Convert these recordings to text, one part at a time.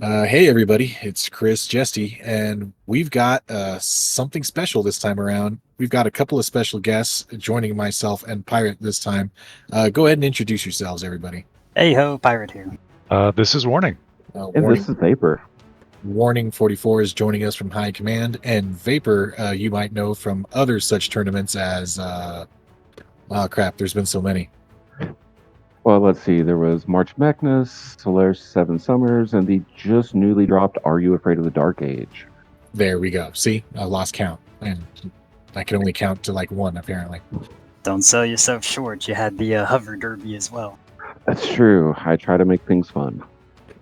Hey everybody, it's Chris Jesty, and we've got something special this time around. We've got a couple of special guests joining myself and Pirate this time. Go ahead and introduce yourselves, everybody. Hey ho, Pirate here. This is Warning. And Warning this is Vapor. Warning44 is joining us from High Command, and Vapor, you might know from other such tournaments as oh crap, there's been so many. Well, let's see. There was March Madness, Solaris 7 Summers, and the just newly dropped Are You Afraid of the Dark Age? There we go. See, I lost count, and I can only count to like one apparently. Don't sell yourself short. You had the hover derby as well. That's true. I try to make things fun.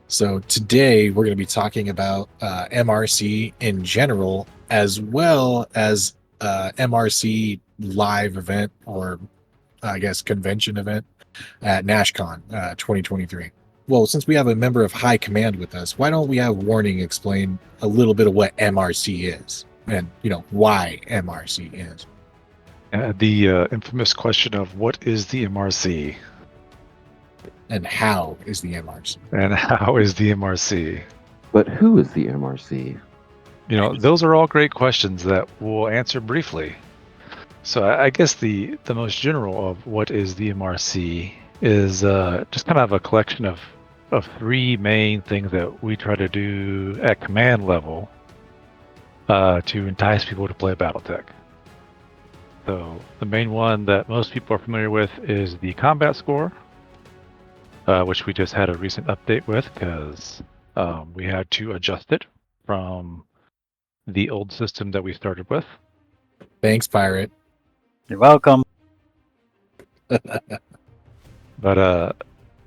So today we're going to be talking about MRC in general, as well as MRC live event, or I guess convention event at Nashcon 2023. Well, since we have a member of High Command with us, why don't we have Warning explain a little bit of what MRC is and, why MRC is. The infamous question of what is the MRC? And how is the MRC? And how is the MRC? But who is the MRC? Those are all great questions that we'll answer briefly. So I guess the most general of what is the MRC is just kind of a collection of three main things that we try to do at command level to entice people to play Battletech. So the main one that most people are familiar with is the combat score, which we just had a recent update with because we had to adjust it from the old system that we started with. Thanks, Pirate. You're welcome. But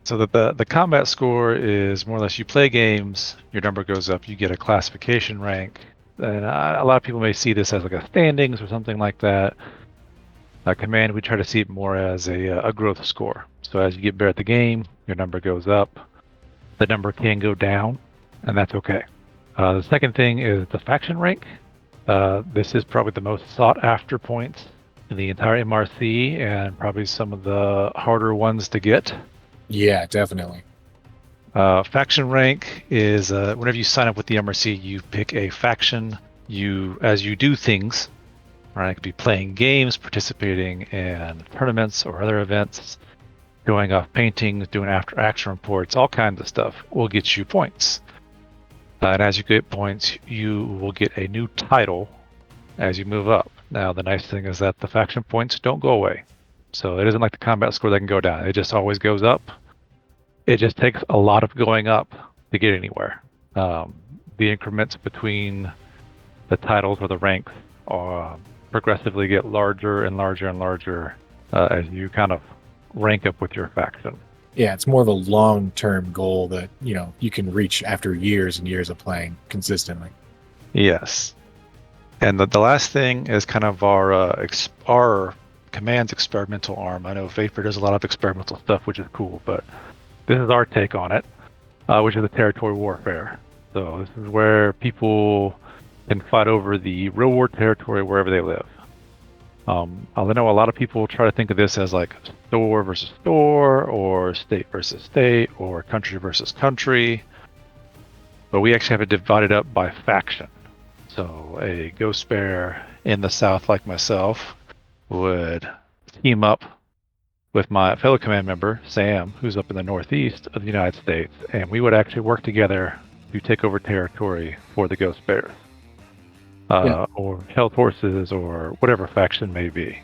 so the combat score is more or less you play games, your number goes up, you get a classification rank, and a lot of people may see this as like a standings or something like that. Command, we try to see it more as a growth score. So as you get better at the game, your number goes up. The number can go down, and that's okay. The second thing is the faction rank. This is probably the most sought after points in the entire MRC, and probably some of the harder ones to get. Yeah, definitely. Faction rank is whenever you sign up with the MRC, you pick a faction. As you do things, right? It could be playing games, participating in tournaments or other events, going off paintings, doing after action reports, all kinds of stuff will get you points. And as you get points, you will get a new title as you move up. Now, the nice thing is that the faction points don't go away. So it isn't like the combat score that can go down. It just always goes up. It just takes a lot of going up to get anywhere. The increments between the titles or the ranks progressively get larger and larger and larger as you kind of rank up with your faction. Yeah, it's more of a long-term goal that, you can reach after years and years of playing consistently. Yes. And the last thing is kind of our command's experimental arm. I know Vapor does a lot of experimental stuff, which is cool, but this is our take on it, which is the territory warfare. So this is where people can fight over the real world territory wherever they live. I know a lot of people try to think of this as like store versus store, or state versus state, or country versus country, but we actually have it divided up by faction. So a Ghost Bear in the south, like myself, would team up with my fellow command member, Sam, who's up in the northeast of the United States, and we would actually work together to take over territory for the Ghost Bears. Or Health Horses, or whatever faction may be.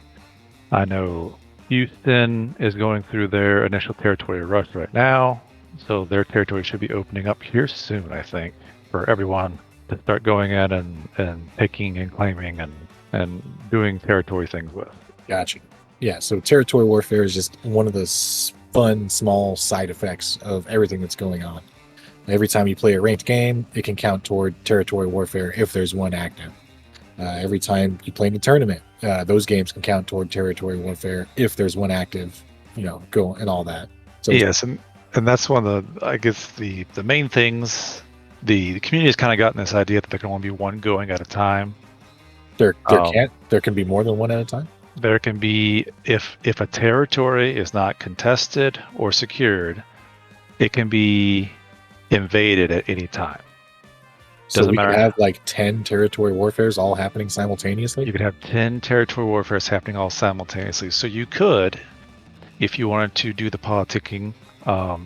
I know Houston is going through their initial territory rush right now, so their territory should be opening up here soon, I think, for everyone to start going in and taking and claiming and doing territory things with. Gotcha. Yeah, so territory warfare is just one of the fun, small side effects of everything that's going on. Every time you play a ranked game, it can count toward territory warfare if there's one active. Every time you play in a tournament, those games can count toward territory warfare if there's one active, go and all that. So yes, and that's one of the, I guess, the main things. The community has kind of gotten this idea that there can only be one going at a time. There can be more than one at a time? There can be, if a territory is not contested or secured, it can be invade it at any time. So Doesn't we could matter. have like 10 territory warfares all happening simultaneously. You could have 10 territory warfares happening all simultaneously. So you could, if you wanted to do the politicking,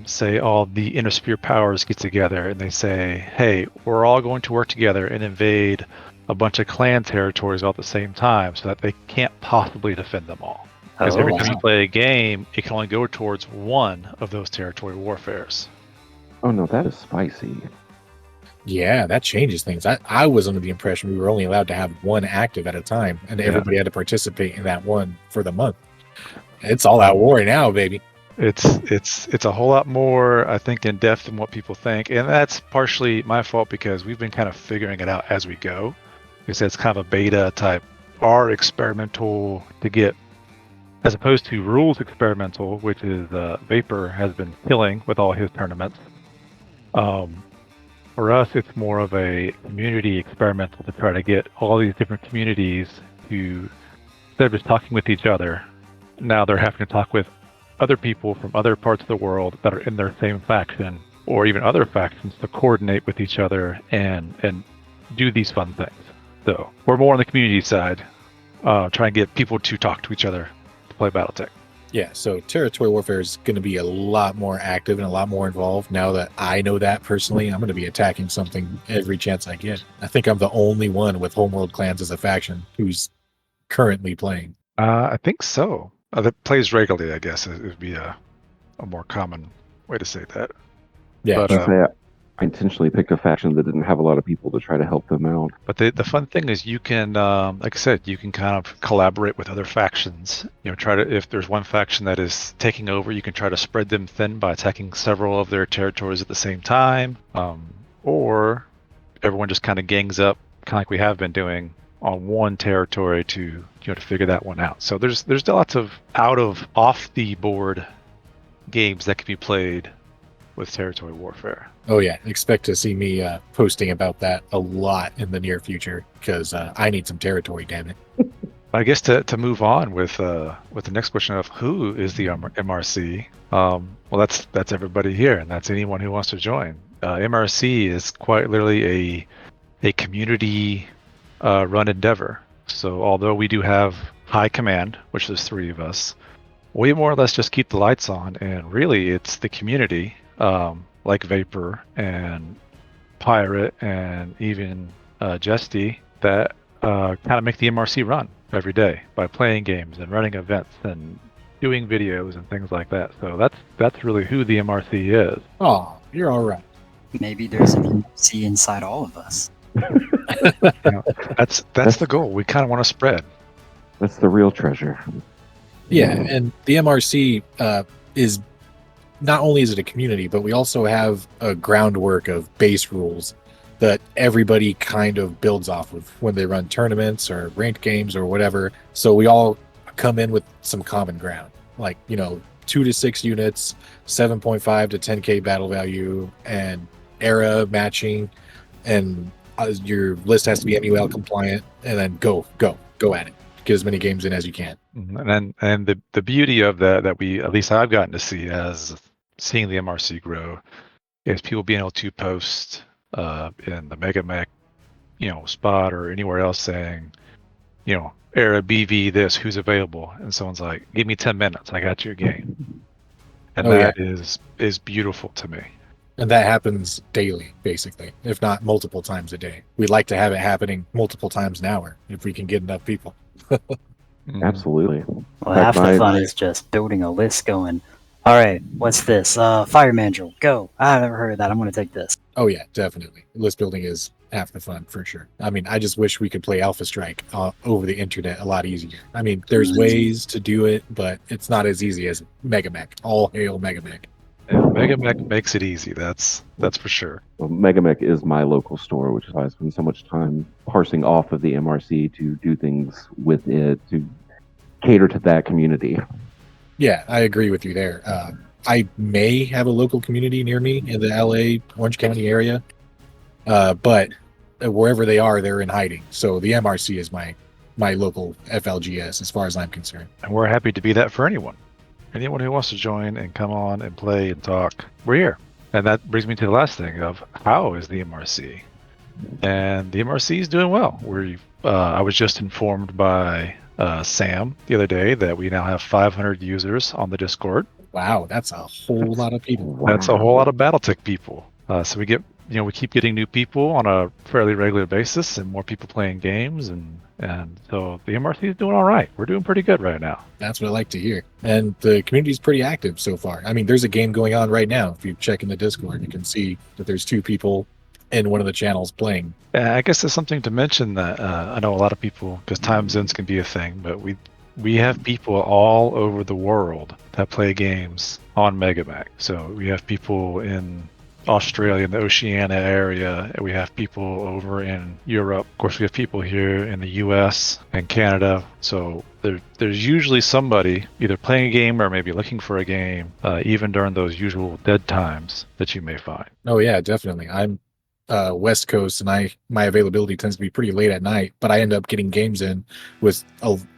say all the inner sphere powers get together and they say, hey, we're all going to work together and invade a bunch of clan territories all at the same time so that they can't possibly defend them all. Because every time you play a game, it can only go towards one of those territory warfares. Oh no, that is spicy. Yeah, that changes things. I was under the impression we were only allowed to have one active at a time, and everybody had to participate in that one for the month. It's all out war now, baby. It's a whole lot more, I think, in depth than what people think, and that's partially my fault because we've been kind of figuring it out as we go. Because it's kind of a beta type, our experimental to get, as opposed to rules experimental, which is Vapor has been killing with all his tournaments. For us, it's more of a community experimental to try to get all these different communities to, instead of just talking with each other, now they're having to talk with other people from other parts of the world that are in their same faction, or even other factions, to coordinate with each other and do these fun things. So we're more on the community side, trying to get people to talk to each other to play BattleTech. Yeah, so territory warfare is going to be a lot more active and a lot more involved. Now that I know that personally, I'm going to be attacking something every chance I get. I think I'm the only one with Homeworld Clans as a faction who's currently playing. I think so. That plays regularly, I guess. It would be a more common way to say that. Yeah, But, I intentionally picked a faction that didn't have a lot of people to try to help them out. But the fun thing is you can, like I said, you can kind of collaborate with other factions. Try to, if there's one faction that is taking over, you can try to spread them thin by attacking several of their territories at the same time. Or everyone just kind of gangs up, kind of like we have been doing on one territory to figure that one out. So there's lots of off the board games that can be played with territory warfare. Oh yeah, expect to see me posting about that a lot in the near future because I need some territory, damn it. I guess to move on with the next question of who is the MRC. Well, that's everybody here, and that's anyone who wants to join. MRC is quite literally a community run endeavor. So although we do have high command, which there's 3 of us, we more or less just keep the lights on, and really it's the community. Like Vapor and Pirate and even Jesty that kind of make the MRC run every day by playing games and running events and doing videos and things like that. So that's really who the MRC is. Oh, you're all right. Maybe there's an MRC inside all of us. That's the goal. We kind of want to spread. That's the real treasure. Yeah, and the MRC is not only is it a community, but we also have a groundwork of base rules that everybody kind of builds off of when they run tournaments or ranked games or whatever. So we all come in with some common ground, like 2 to 6 units, 7.5 to 10k battle value, and era matching, and your list has to be MUL compliant, and then go at it. Get as many games in as you can. And the beauty of that we, at least I've gotten to see as seeing the MRC grow, is people being able to post in the Mega Mech, spot or anywhere else saying, era BV this, who's available, and someone's like, give me 10 minutes, I got your game. And that is beautiful to me. And that happens daily, basically, if not multiple times a day. We'd like to have it happening multiple times an hour if we can get enough people. Absolutely. Well, half the fun is just building a list going, all right, what's this? Fire Mandrill, go. I've never heard of that. I'm going to take this. Oh, yeah, definitely. List building is half the fun, for sure. I mean, I just wish we could play Alpha Strike over the internet a lot easier. I mean, there's ways to do it, but it's not as easy as Mega Mech. All hail Mega Mech. Yeah, Mega Mech makes it easy, that's for sure. Well, Mega Mech is my local store, which is why I spend so much time parsing off of the MRC to do things with it, to cater to that community. Yeah, I agree with you there. I may have a local community near me in the LA, Orange County area, but wherever they are, they're in hiding. So the MRC is my local FLGS as far as I'm concerned. And we're happy to be that for anyone. Anyone who wants to join and come on and play and talk, we're here. And that brings me to the last thing of how is the MRC? And the MRC is doing well. I was just informed by Sam the other day that we now have 500 users on the Discord. Wow, that's a whole lot of people. That's a whole lot of BattleTech people. So we keep getting new people on a fairly regular basis, and more people playing games, and so the MRC is doing all right. We're doing pretty good right now. That's what I like to hear. And the community is pretty active so far. I mean, there's a game going on right now. If you check in the Discord, you can see that there's 2 people in one of the channels playing. I guess there's something to mention that I know a lot of people, because time zones can be a thing, but we have people all over the world that play games on Megamac. So we have people in Australia, in the Oceania area. We have people over in Europe. Of course, we have people here in the US and Canada. So there's usually somebody either playing a game or maybe looking for a game, even during those usual dead times that you may find. Oh yeah, definitely. I'm West Coast, and my availability tends to be pretty late at night, but I end up getting games in with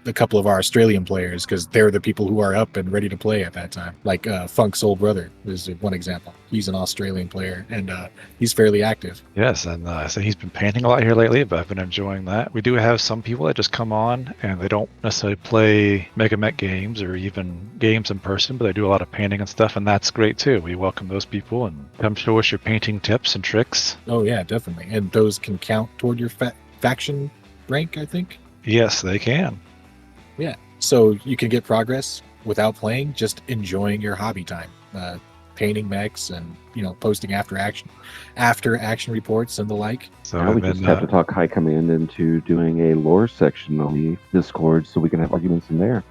a couple of our Australian players because they're the people who are up and ready to play at that time. Like Funk's old brother is one example. He's an Australian player, and he's fairly active. Yes, and so he's been painting a lot here lately, but I've been enjoying that. We do have some people that just come on and they don't necessarily play Megamech games or even games in person, but they do a lot of painting and stuff, and that's great too. We welcome those people, and come show us your painting tips and tricks. Oh yeah, definitely. And those can count toward your faction rank, I think. Yes, they can. Yeah. So you can get progress without playing, just enjoying your hobby time. Painting mechs and posting after action reports and the like. So now we just have to talk high command into doing a lore section on the Discord so we can have arguments in there.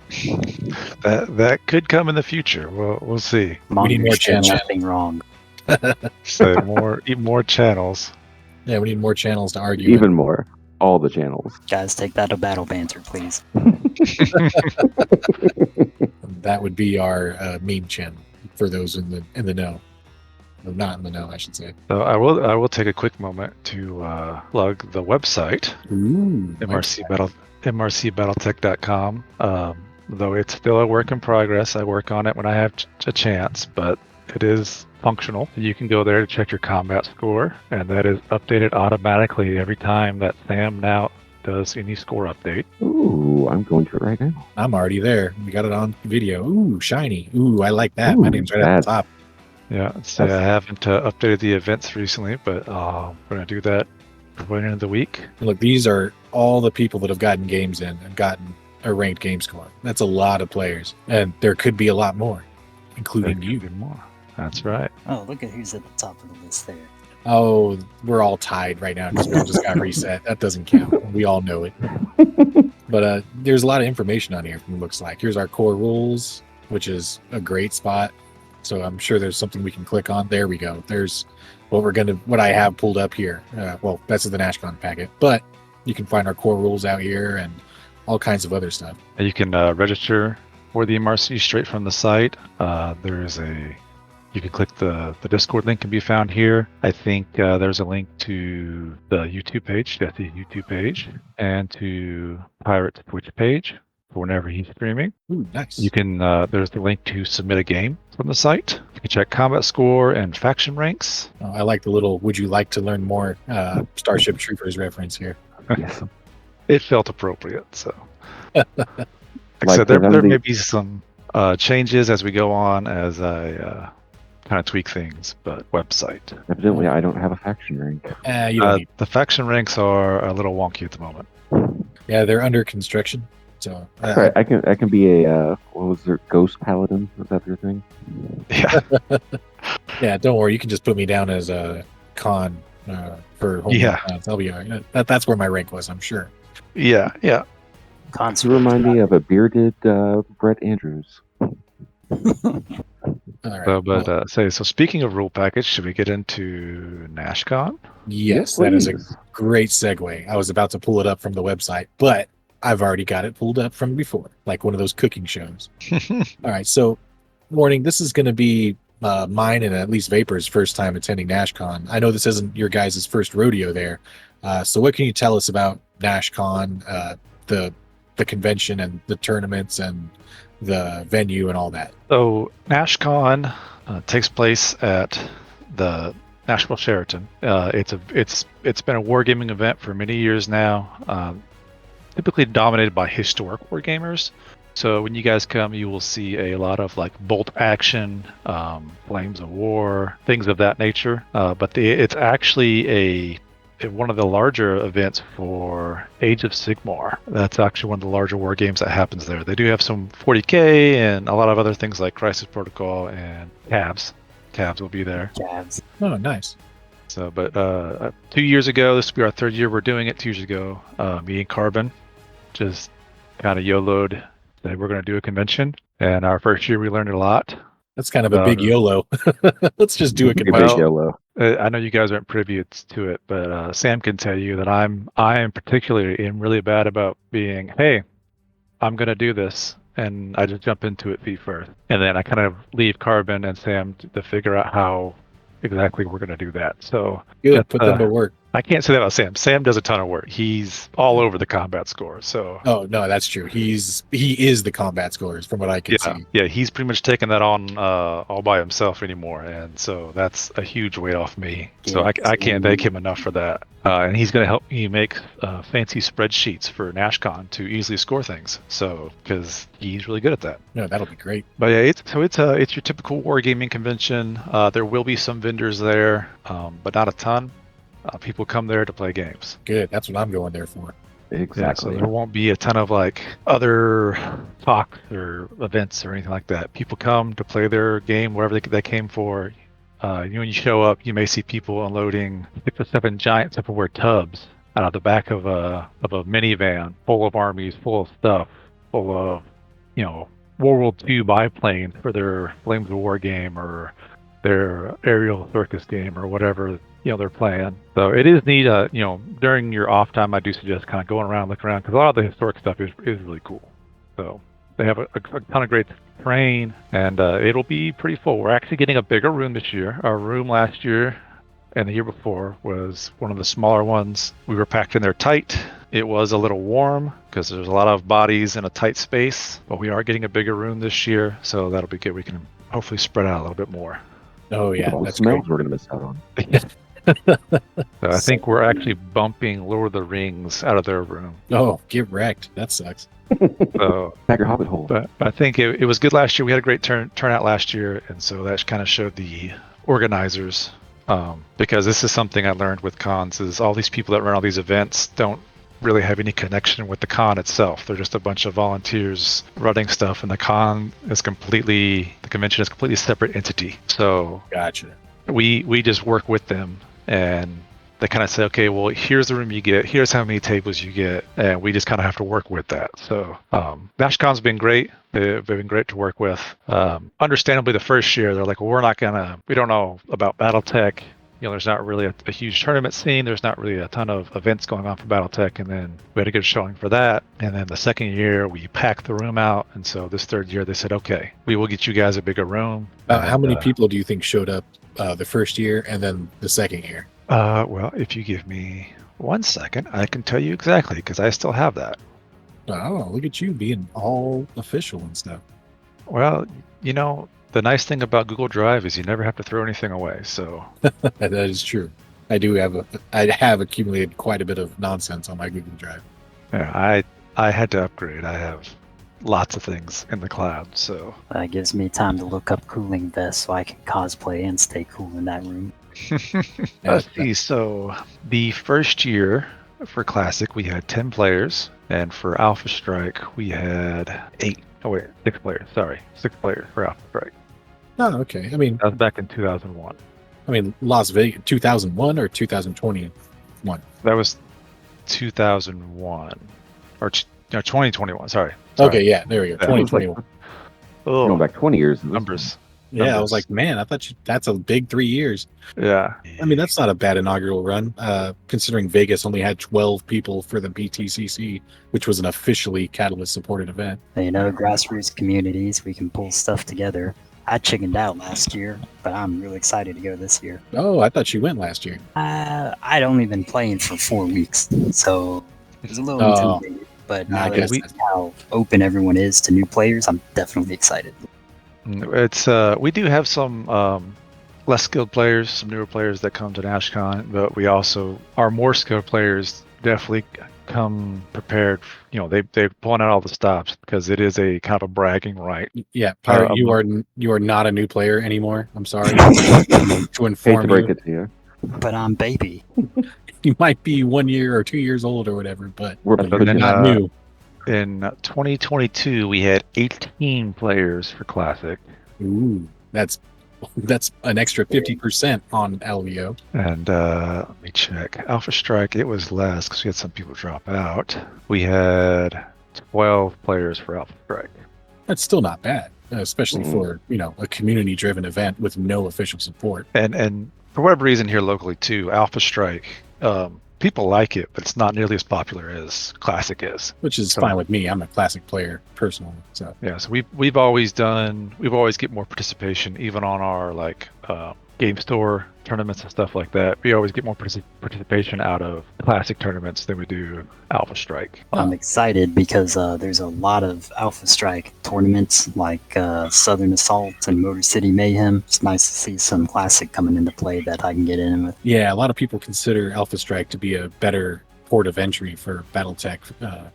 That could come in the future. We'll see. We need more channels. Nothing wrong. So more channels. Yeah, we need more channels to argue. Even more. All the channels. Guys, take that to battle banter, please. That would be our meme channel for those in the know. Or not in the know, I should say. So I will take a quick moment to plug the website. Ooh, MRCBattletech.com. Though it's still a work in progress. I work on it when I have a chance, but it is functional. You can go there to check your combat score, and that is updated automatically every time that Sam now does any score update. Ooh, I'm going to it right now. I'm already there. We got it on video. Ooh, shiny. Ooh, I like that. My name's right at the top. Yeah, so I haven't updated the events recently, but we're going to do that before the end of the week. And look, these are all the people that have gotten games in and gotten a ranked game score. That's a lot of players, and there could be a lot more, including you. More. That's right. Oh, look at who's at the top of the list there. Oh, we're all tied right now because we all just got reset. That doesn't count. We all know it. But there's a lot of information on here, it looks like. Here's our core rules, which is a great spot. So I'm sure there's something we can click on. There we go. There's what I have pulled up here. Well, that's the Nashcon packet. But you can find our core rules out here and all kinds of other stuff. And you can register for the MRC straight from the site. You can click the Discord link can be found here. I think there's a link to the YouTube page, that's the YouTube page, and to Pirate's Twitch page for whenever he's streaming. Ooh, nice. You can there's the link to submit a game from the site. You can check combat score and faction ranks. I like the little "Would you like to learn more?" Starship Troopers reference here. Yes. It felt appropriate. So, like I said, there may be some changes as we go on as I kind of tweak things, but website. Evidently, I don't have a faction rank. You don't need. The faction ranks are a little wonky at the moment. Yeah, they're under construction. So right, I can be a what was their Ghost Paladin? Was that their thing? Yeah. Yeah, don't worry. You can just put me down as a con for home. Yeah. I'll be all right. That's where my rank was, I'm sure. Yeah. You remind me of a bearded Brett Andrews. All right. So speaking of rule package, should we get into Nashcon? Yes, that is a great segue. I was about to pull it up from the website, but I've already got it pulled up from before, like one of those cooking shows. All right, so Warning, this is going to be mine and at least Vapor's first time attending Nashcon. I know this isn't your guys' first rodeo there. So what can you tell us about Nashcon, the convention and the tournaments and the venue and all that? So Nashcon takes place at the Nashville Sheraton. It's been a wargaming event for many years now. Typically dominated by historic wargamers. So when you guys come, you will see a lot of like bolt action, flames of war, things of that nature. But it's actually one of the larger events for Age of Sigmar. That's actually one of the larger war games that happens there. They do have some 40K and a lot of other things like Crisis Protocol and Cabs. Cabs will be there. Jabs. Oh, nice. So, but 2 years ago, this will be our third year we're doing it. 2 years ago, me and Carbon just kind of YOLO'd that we're going to do a convention. And our first year, we learned a lot. That's kind of a big YOLO. Let's just do a Big convention. YOLO. I know you guys aren't privy to it, but Sam can tell you that I am particularly really bad about being, hey, I'm going to do this. And I just jump into it feet first. And then I kind of leave Carbon and Sam to figure out how exactly we're going to do that. So Good. Put them to work. I can't say that about Sam. Sam does a ton of work. He's all over the combat score. So Oh no, that's true. He is the combat scores from what I can see. yeah, he's pretty much taken that on all by himself anymore, and so that's a huge weight off me. So I can't thank him enough for that. And he's going to help me make fancy spreadsheets for Nashcon to easily score things. So because he's really good at that. No, that'll be great. But yeah, it's your typical wargaming convention. There will be some vendors there, but not a ton. People come there to play games. Good. That's what I'm going there for. Yeah, so Exactly. there won't be a ton of like other talks or events or anything like that. People come to play their game, wherever they came for. When you show up, you may see people unloading 6 or 7 giant Tupperware tubs out of the back of a minivan full of armies, full of stuff, full of World War II biplanes for their Flames of War game or their aerial circus game or whatever they're playing. So it is neat. During your off time, I do suggest kind of going around, looking around, because a lot of the historic stuff is really cool. So they have a ton of great terrain, and it'll be pretty full. We're actually getting a bigger room this year. Our room last year and the year before was one of the smaller ones. We were packed in there tight. It was a little warm because there's a lot of bodies in a tight space, but we are getting a bigger room this year, so that'll be good. We can hopefully spread out a little bit more. Oh yeah, All the that's great. smells we're going to miss out on. So I think we're actually bumping Lord of the Rings out of their room. Oh, get wrecked. That sucks. So, Pack your hobbit hole. but I think it was good last year. We had a great turnout last year, and so that kind of showed the organizers. Because this is something I learned with cons: is all these people that run all these events don't really have any connection with the con itself. They're just a bunch of volunteers running stuff, and the convention is a completely separate entity. So Gotcha. we just work with them, and they kind of say, okay, well, here's the room you get, here's how many tables you get, and we just kind of have to work with that. So Nashcon's been great. They've been great to work with. Understandably, the first year they're like, well, we don't know about BattleTech. There's not really a huge tournament scene. There's not really a ton of events going on for BattleTech, and then we had a good showing for that. And then the second year, we packed the room out, and so this third year, they said, okay, we will get you guys a bigger room. How many people do you think showed up the first year and then the second year? Well, if you give me 1 second, I can tell you exactly, because I still have that. Oh, look at you being all official and stuff. Well, the nice thing about Google Drive is you never have to throw anything away. So That is true. I have accumulated quite a bit of nonsense on my Google Drive. yeah, I had to upgrade. I have lots of things in the cloud. So That gives me time to look up cooling vests so I can cosplay and stay cool in that room. let's see. So the first year for Classic, we had 10 players, and for Alpha Strike, we had 8. Oh wait, 6 players. Sorry, 6 players for Alpha Strike. Oh, okay. I mean, That was back in 2001. Las Vegas, 2001 or 2021? That was 2001 or 2021. Sorry. Okay, yeah, there we go. Yeah. 2021. Oh, Going back 20 years. numbers. Yeah, I numbers. was like, man, I thought that's a big 3 years. Yeah. I mean, that's not a bad inaugural run, considering Vegas only had 12 people for the BTCC, which was an officially Catalyst supported event. Grassroots communities, we can pull stuff together. I chickened out last year, but I'm really excited to go this year. Oh, I thought you went last year. I'd only been playing for 4 weeks, so it was a little Oh. intimidating. But I now guess that how open everyone is to new players, I'm definitely excited. It's we do have some less skilled players, some newer players that come to Nashcon, but we also our more skilled players definitely come prepared. You know, they're pulling out all the stops because it is a kind of a bragging right. Yeah, Pirate, you are not a new player anymore. I'm sorry to Hate inform to break you. it to you. But I'm baby. You might be 1 year or 2 years old or whatever, but We're But you're then, not new. In 2022, we had 18 players for Classic, Ooh, that's an extra 50% on LVO. and let me check. Alpha Strike, it was less because we had some people drop out. We had 12 players for Alpha Strike. That's still not bad, especially Mhm. for a community-driven event with no official support. And for whatever reason here locally too, Alpha Strike, people like it, but it's not nearly as popular as Classic is. Which is So- fine with me. I'm a classic player personally, so Yeah, so we've always get more participation even on our game store tournaments and stuff like that. We always get more participation out of Classic tournaments than we do Alpha Strike. I'm excited because there's a lot of Alpha Strike tournaments like Southern Assault and Motor City Mayhem. It's nice to see some Classic coming into play that I can get in with. yeah, a lot of people consider Alpha Strike to be a better port of entry for BattleTech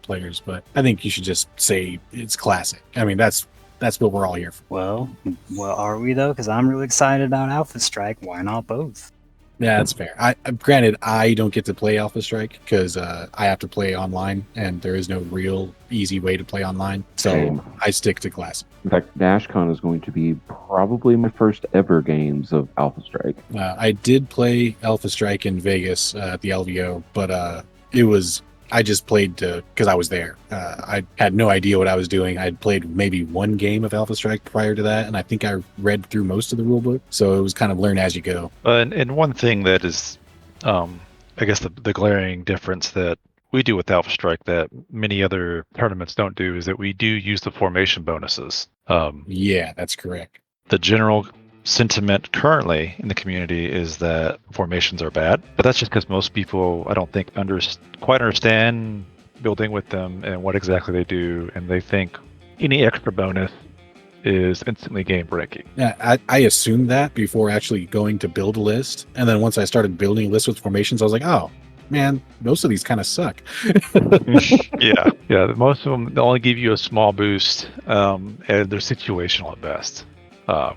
players, but I think you should just say it's classic. I mean, that's what we're all here for. Well, are we though? Because I'm really excited about Alpha Strike. Why not both? Yeah, that's fair. Granted, I don't get to play Alpha Strike because I have to play online, and there is no real easy way to play online. So Same. I stick to classic. In fact, Nashcon is going to be probably my first ever games of Alpha Strike. I did play Alpha Strike in Vegas at the LVO, but I just played because I was there. I had no idea what I was doing. I'd played maybe one game of Alpha Strike prior to that, and I think I read through most of the rulebook. So it was kind of learn as you go. And one thing that is, I guess the glaring difference that we do with Alpha Strike that many other tournaments don't do is that we do use the formation bonuses. Yeah, that's correct. The general sentiment currently in the community is that formations are bad, but that's just because most people, I don't think, quite understand building with them and what exactly they do, and they think any extra bonus is instantly game breaking. Yeah, I assumed that before actually going to build a list, and then once I started building a list with formations, I was like, oh man, most of these kind of suck. Yeah. Most of them only give you a small boost, and they're situational at best.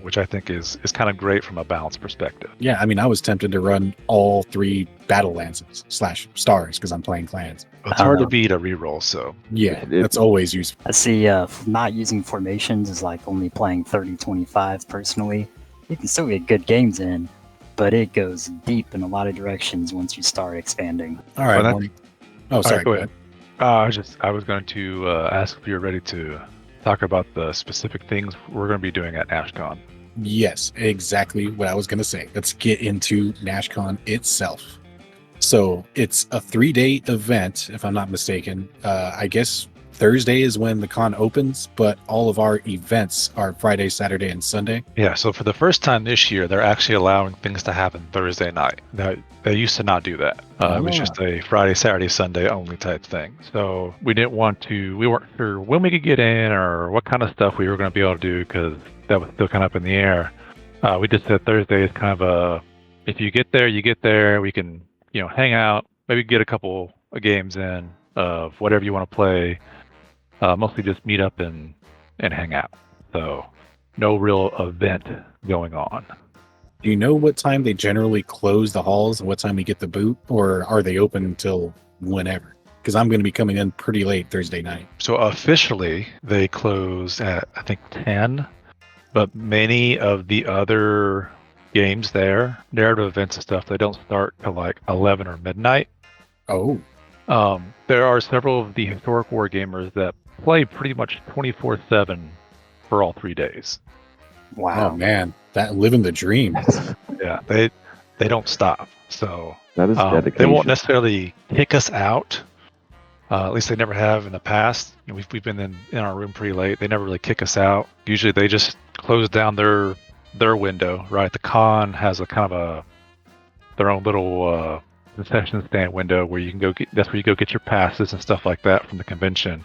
Which I think is kind of great from a balance perspective. Yeah, I mean, I was tempted to run all 3 battle lances / stars because I'm playing clans. It's hard to beat a reroll, so Yeah, that's always useful. I see not using formations is like only playing 30-25 personally. You can still get good games in, but it goes deep in a lot of directions once you start expanding. All right. All Sorry. right, go ahead. I was going to ask if you're ready to talk about the specific things we're going to be doing at Nashcon. Yes, exactly what I was going to say. Let's get into Nashcon itself. So it's a 3-day event, if I'm not mistaken. I guess Thursday is when the con opens, but all of our events are Friday, Saturday, and Sunday. Yeah, so for the first time this year, they're actually allowing things to happen Thursday night. Now, they used to not do that. It was just a Friday, Saturday, Sunday only type thing. So we weren't sure when we could get in or what kind of stuff we were going to be able to do because that was still kind of up in the air. We just said Thursday is kind of if you get there, you get there. We can, hang out, maybe get a couple of games in of whatever you want to play. Mostly just meet up and hang out. So no real event going on. Do you know what time they generally close the halls and what time we get the boot, or are they open until whenever? Because I'm going to be coming in pretty late Thursday night. So officially, they close at, I think, 10, but many of the other games there, narrative events and stuff, they don't start till like 11 or midnight. Oh. There are several of the historic war gamers that play pretty much 24/7 for all 3 days. Wow. Oh, man. That living the dream. Yeah, they don't stop. So That is dedication. they won't necessarily kick us out. At least they never have in the past. We've been in our room pretty late. They never really kick us out. Usually they just close down their window. Right, the con has a kind of their own little concession stand window where you can go. That's where you go get your passes and stuff like that from the convention.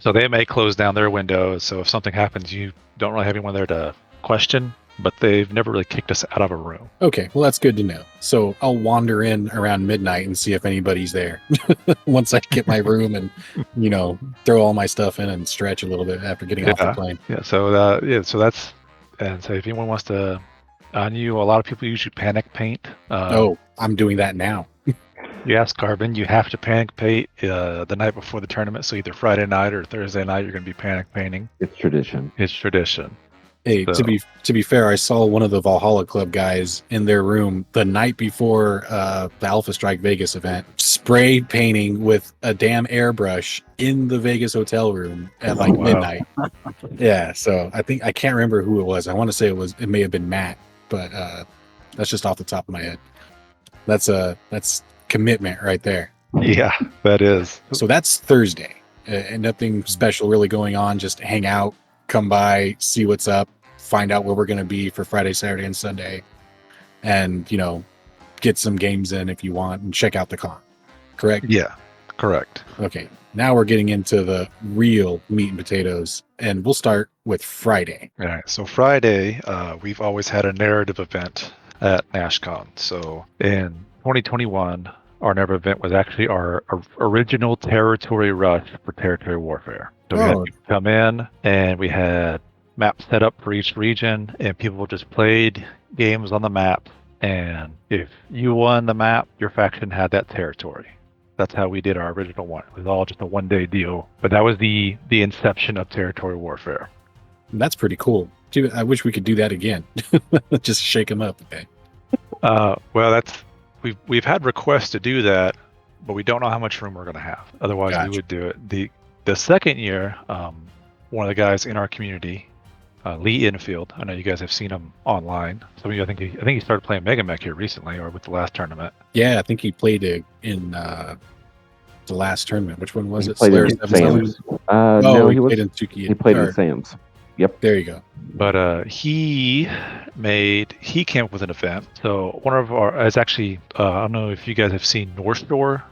So they may close down their window. So if something happens, you don't really have anyone there to question. but they've never really kicked us out of a room. Okay, well that's good to know. So I'll wander in around midnight and see if anybody's there. Once I get my room and throw all my stuff in and stretch a little bit after getting off the plane. Yeah. So that's, and so if anyone wants to, I knew a lot of people usually panic paint. I'm doing that now. You ask Carbon, you have to panic paint the night before the tournament. So either Friday night or Thursday night, you're going to be panic painting. It's tradition. It's tradition. Hey, So- to be fair, I saw one of the Valhalla Club guys in their room the night before the Alpha Strike Vegas event, spray painting with a damn airbrush in the Vegas hotel room at Oh, wow. midnight. Yeah, so I can't remember who it was. I want to say it may have been Matt, but that's just off the top of my head. That's commitment right there. Yeah, that is. So that's Thursday, and nothing special really going on. Just hang out, come by, see what's up, find out where we're going to be for Friday, Saturday, and Sunday, and get some games in if you want, and check out the con. Correct? Yeah, correct. Okay. Now we're getting into the real meat and potatoes, and we'll start with Friday. All right. So Friday, we've always had a narrative event at Nashcon. So in 2021, our narrative event was actually our original territory rush for territory warfare. So we had people come in, and we had maps set up for each region, and people just played games on the map. And if you won the map, your faction had that territory. That's how we did our original one. It was all just a one-day deal. But that was the inception of territory warfare. That's pretty cool. Gee, I wish we could do that again. Just shake them up. Okay. Well, we've had requests to do that, but we don't know how much room we're going to have. Otherwise, Gotcha. we would do it. The second year, one of the guys in our community, Lee Infield. I know you guys have seen him online. Some of you, I think he started playing Mega Mech here recently, or with the last tournament. Yeah, I think he played it in the last tournament. Which one was He it? played Solaris in 7? Sam's. No, he played in Tsuki. He played in Sam's. Yep. There you go. But he came up with an event. So one of our is actually I don't know if you guys have seen North Shore.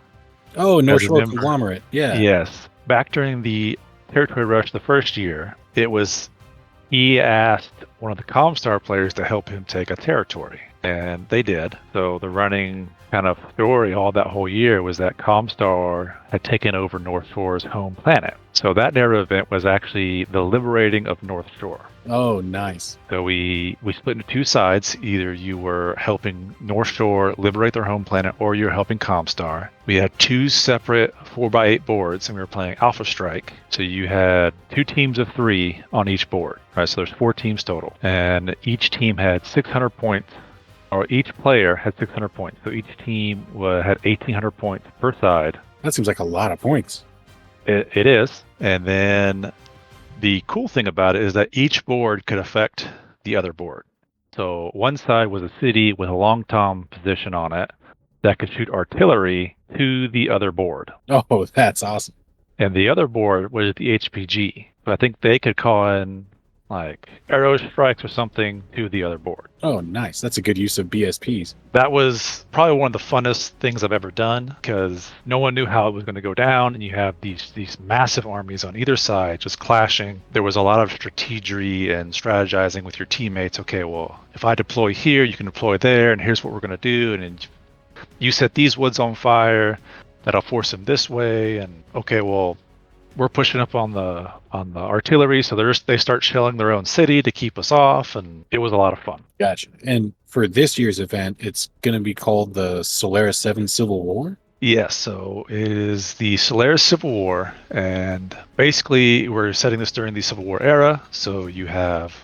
Oh, North Shore member. Conglomerate. Yeah. Yes. Back during the territory rush the first year, he asked one of the Comstar players to help him take a territory, and they did. So the running kind of story all that whole year was that Comstar had taken over North Shore's home planet. So that narrative event was actually the liberating of North Shore. Oh, nice. So we split into two sides. Either you were helping North Shore liberate their home planet, or you're helping Comstar. We had two separate 4x8 boards, and we were playing Alpha Strike. So you had 2 teams of 3 on each board. Right, so there's 4 teams total, and each team had 600 points, or each player had 600 points. So each team had 1,800 points per side. That seems like a lot of points. It is, and then the cool thing about it is that each board could affect the other board. So one side was a city with a long tom position on it that could shoot artillery to the other board. Oh, that's awesome. And the other board was the HPG. But I think they could call in like arrow strikes or something to the other board. Oh, nice. That's a good use of BSPs. That was probably one of the funnest things I've ever done, because no one knew how it was going to go down, and you have these massive armies on either side just clashing. There was a lot of strategy and strategizing with your teammates. Okay, well, if I deploy here, you can deploy there, and here's what we're going to do, and then you set these woods on fire, that'll force them this way, and okay, well, we're pushing up on the artillery, so they start shelling their own city to keep us off, and it was a lot of fun. Gotcha. And for this year's event, it's going to be called the Solaris 7 Civil War? Yes, so it is the Solaris Civil War, and basically we're setting this during the Civil War era, so you have,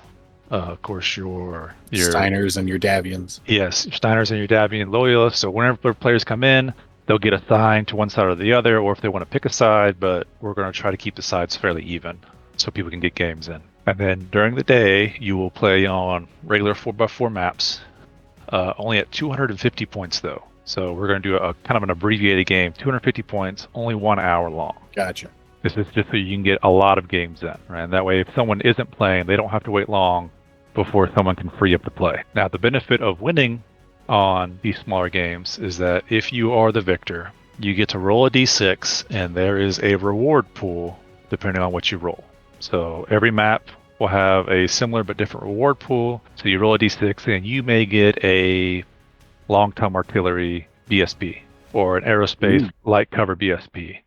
of course, your Steiners and your Davians. Yes, your Steiners and your Davian loyalists, so whenever players come in, they'll get assigned to one side or the other, or if they want to pick a side, but we're going to try to keep the sides fairly even so people can get games in. And then during the day, you will play on regular 4x4 maps, only at 250 points though. So we're going to do a kind of an abbreviated game, 250 points, only 1 hour long. Gotcha. This is just so you can get a lot of games in, right? And that way, if someone isn't playing, they don't have to wait long before someone can free up to play. Now, the benefit of winning on these smaller games is that if you are the victor, you get to roll a d6, and there is a reward pool depending on what you roll. So every map will have a similar but different reward pool. So you roll a d6 and you may get a long-term artillery BSP or an aerospace light cover BSP.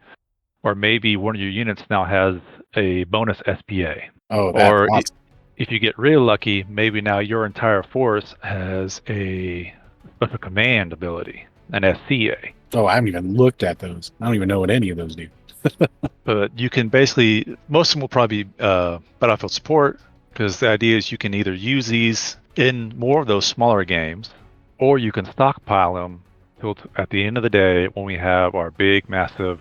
Or maybe one of your units now has a bonus SPA. Oh, that's Or awesome. if you get really lucky, maybe now your entire force has a special command ability, an SCA. Oh, I haven't even looked at those. I don't even know what any of those do. But you can basically, most of them will probably be battlefield support, because the idea is you can either use these in more of those smaller games, or you can stockpile them till at the end of the day when we have our big, massive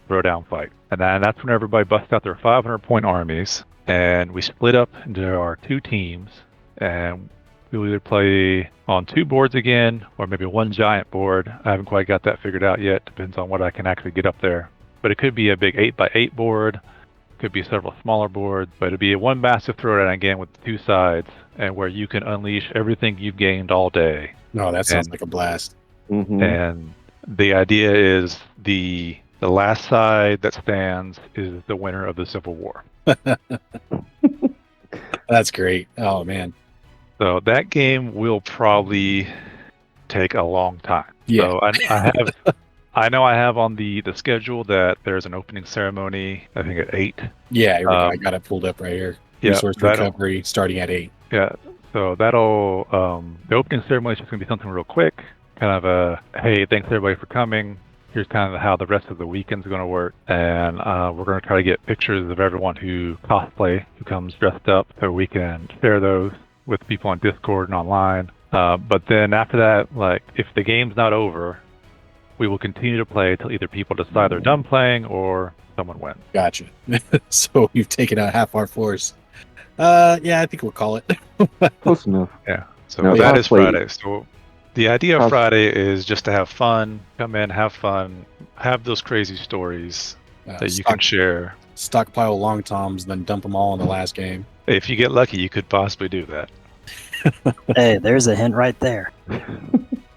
throwdown fight. And that's when everybody busts out their 500-point armies, and we split up into our 2 teams, and we'll either play on 2 boards again, or maybe 1 giant board. I haven't quite got that figured out yet. Depends on what I can actually get up there. But it could be a big 8x8 board, could be several smaller boards, but it'd be one massive throwdown again with 2 sides, and where you can unleash everything you've gained all day. No, that sounds like a blast. And the idea is the last side that stands is the winner of the Civil War. That's great. Oh, man. So that game will probably take a long time. Yeah. So I know I have on the schedule that there's an opening ceremony, I think at 8. Yeah, here we go. I got it pulled up right here. Yeah, Resource recovery starting at 8. Yeah, so that'll, the opening ceremony is just going to be something real quick. Kind of a, hey, thanks everybody for coming. Here's kind of how the rest of the weekend's going to work. And we're going to try to get pictures of everyone who comes dressed up, so we can share those with people on Discord and online. But then after that, like, if the game's not over, we will continue to play till either people decide they're done playing or someone wins. Gotcha. So we've taken out half our force. Yeah, I think we'll call it. Close enough. Yeah. So Now, that is cosplay- Friday. So the idea of Friday is just to have fun, come in, have fun, have those crazy stories that you can share. Stockpile long toms, then dump them all in the last game. If you get lucky, you could possibly do that. Hey, there's a hint right there.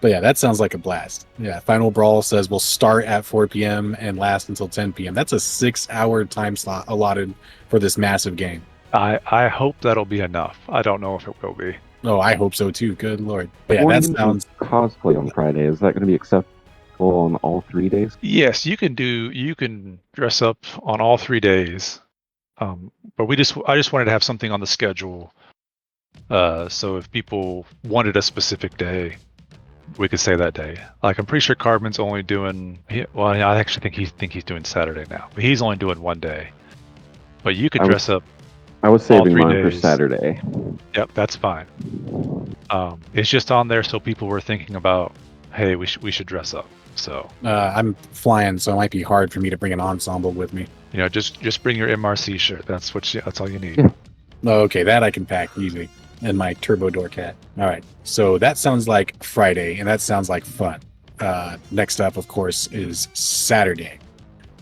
But yeah, that sounds like a blast. Yeah, Final Brawl says we'll start at 4 p.m. and last until 10 p.m. That's a 6-hour time slot allotted for this massive game. I hope that'll be enough. I don't know if it will be. Oh, I hope so too. Good Lord. But yeah, Warning that sounds... cosplay on Friday. Is that going to be acceptable on all 3 days? Yes, you can dress up on all 3 days. But I just wanted to have something on the schedule. So if people wanted a specific day, we could say that day. Like, I'm pretty sure Carbon's only doing, well, I actually think he's doing Saturday now, but he's only doing 1 day. But you could dress up. I was saving 3 mine for days. Saturday. Yep, that's fine. It's just on there so people were thinking about, hey, we should dress up. So I'm flying, so it might be hard for me to bring an ensemble with me. just bring your MRC shirt. That's all you need. Yeah. Oh, okay, that I can pack easily. And my Turbo Door Cat. All right, so that sounds like Friday, and that sounds like fun. Next up, of course, is Saturday.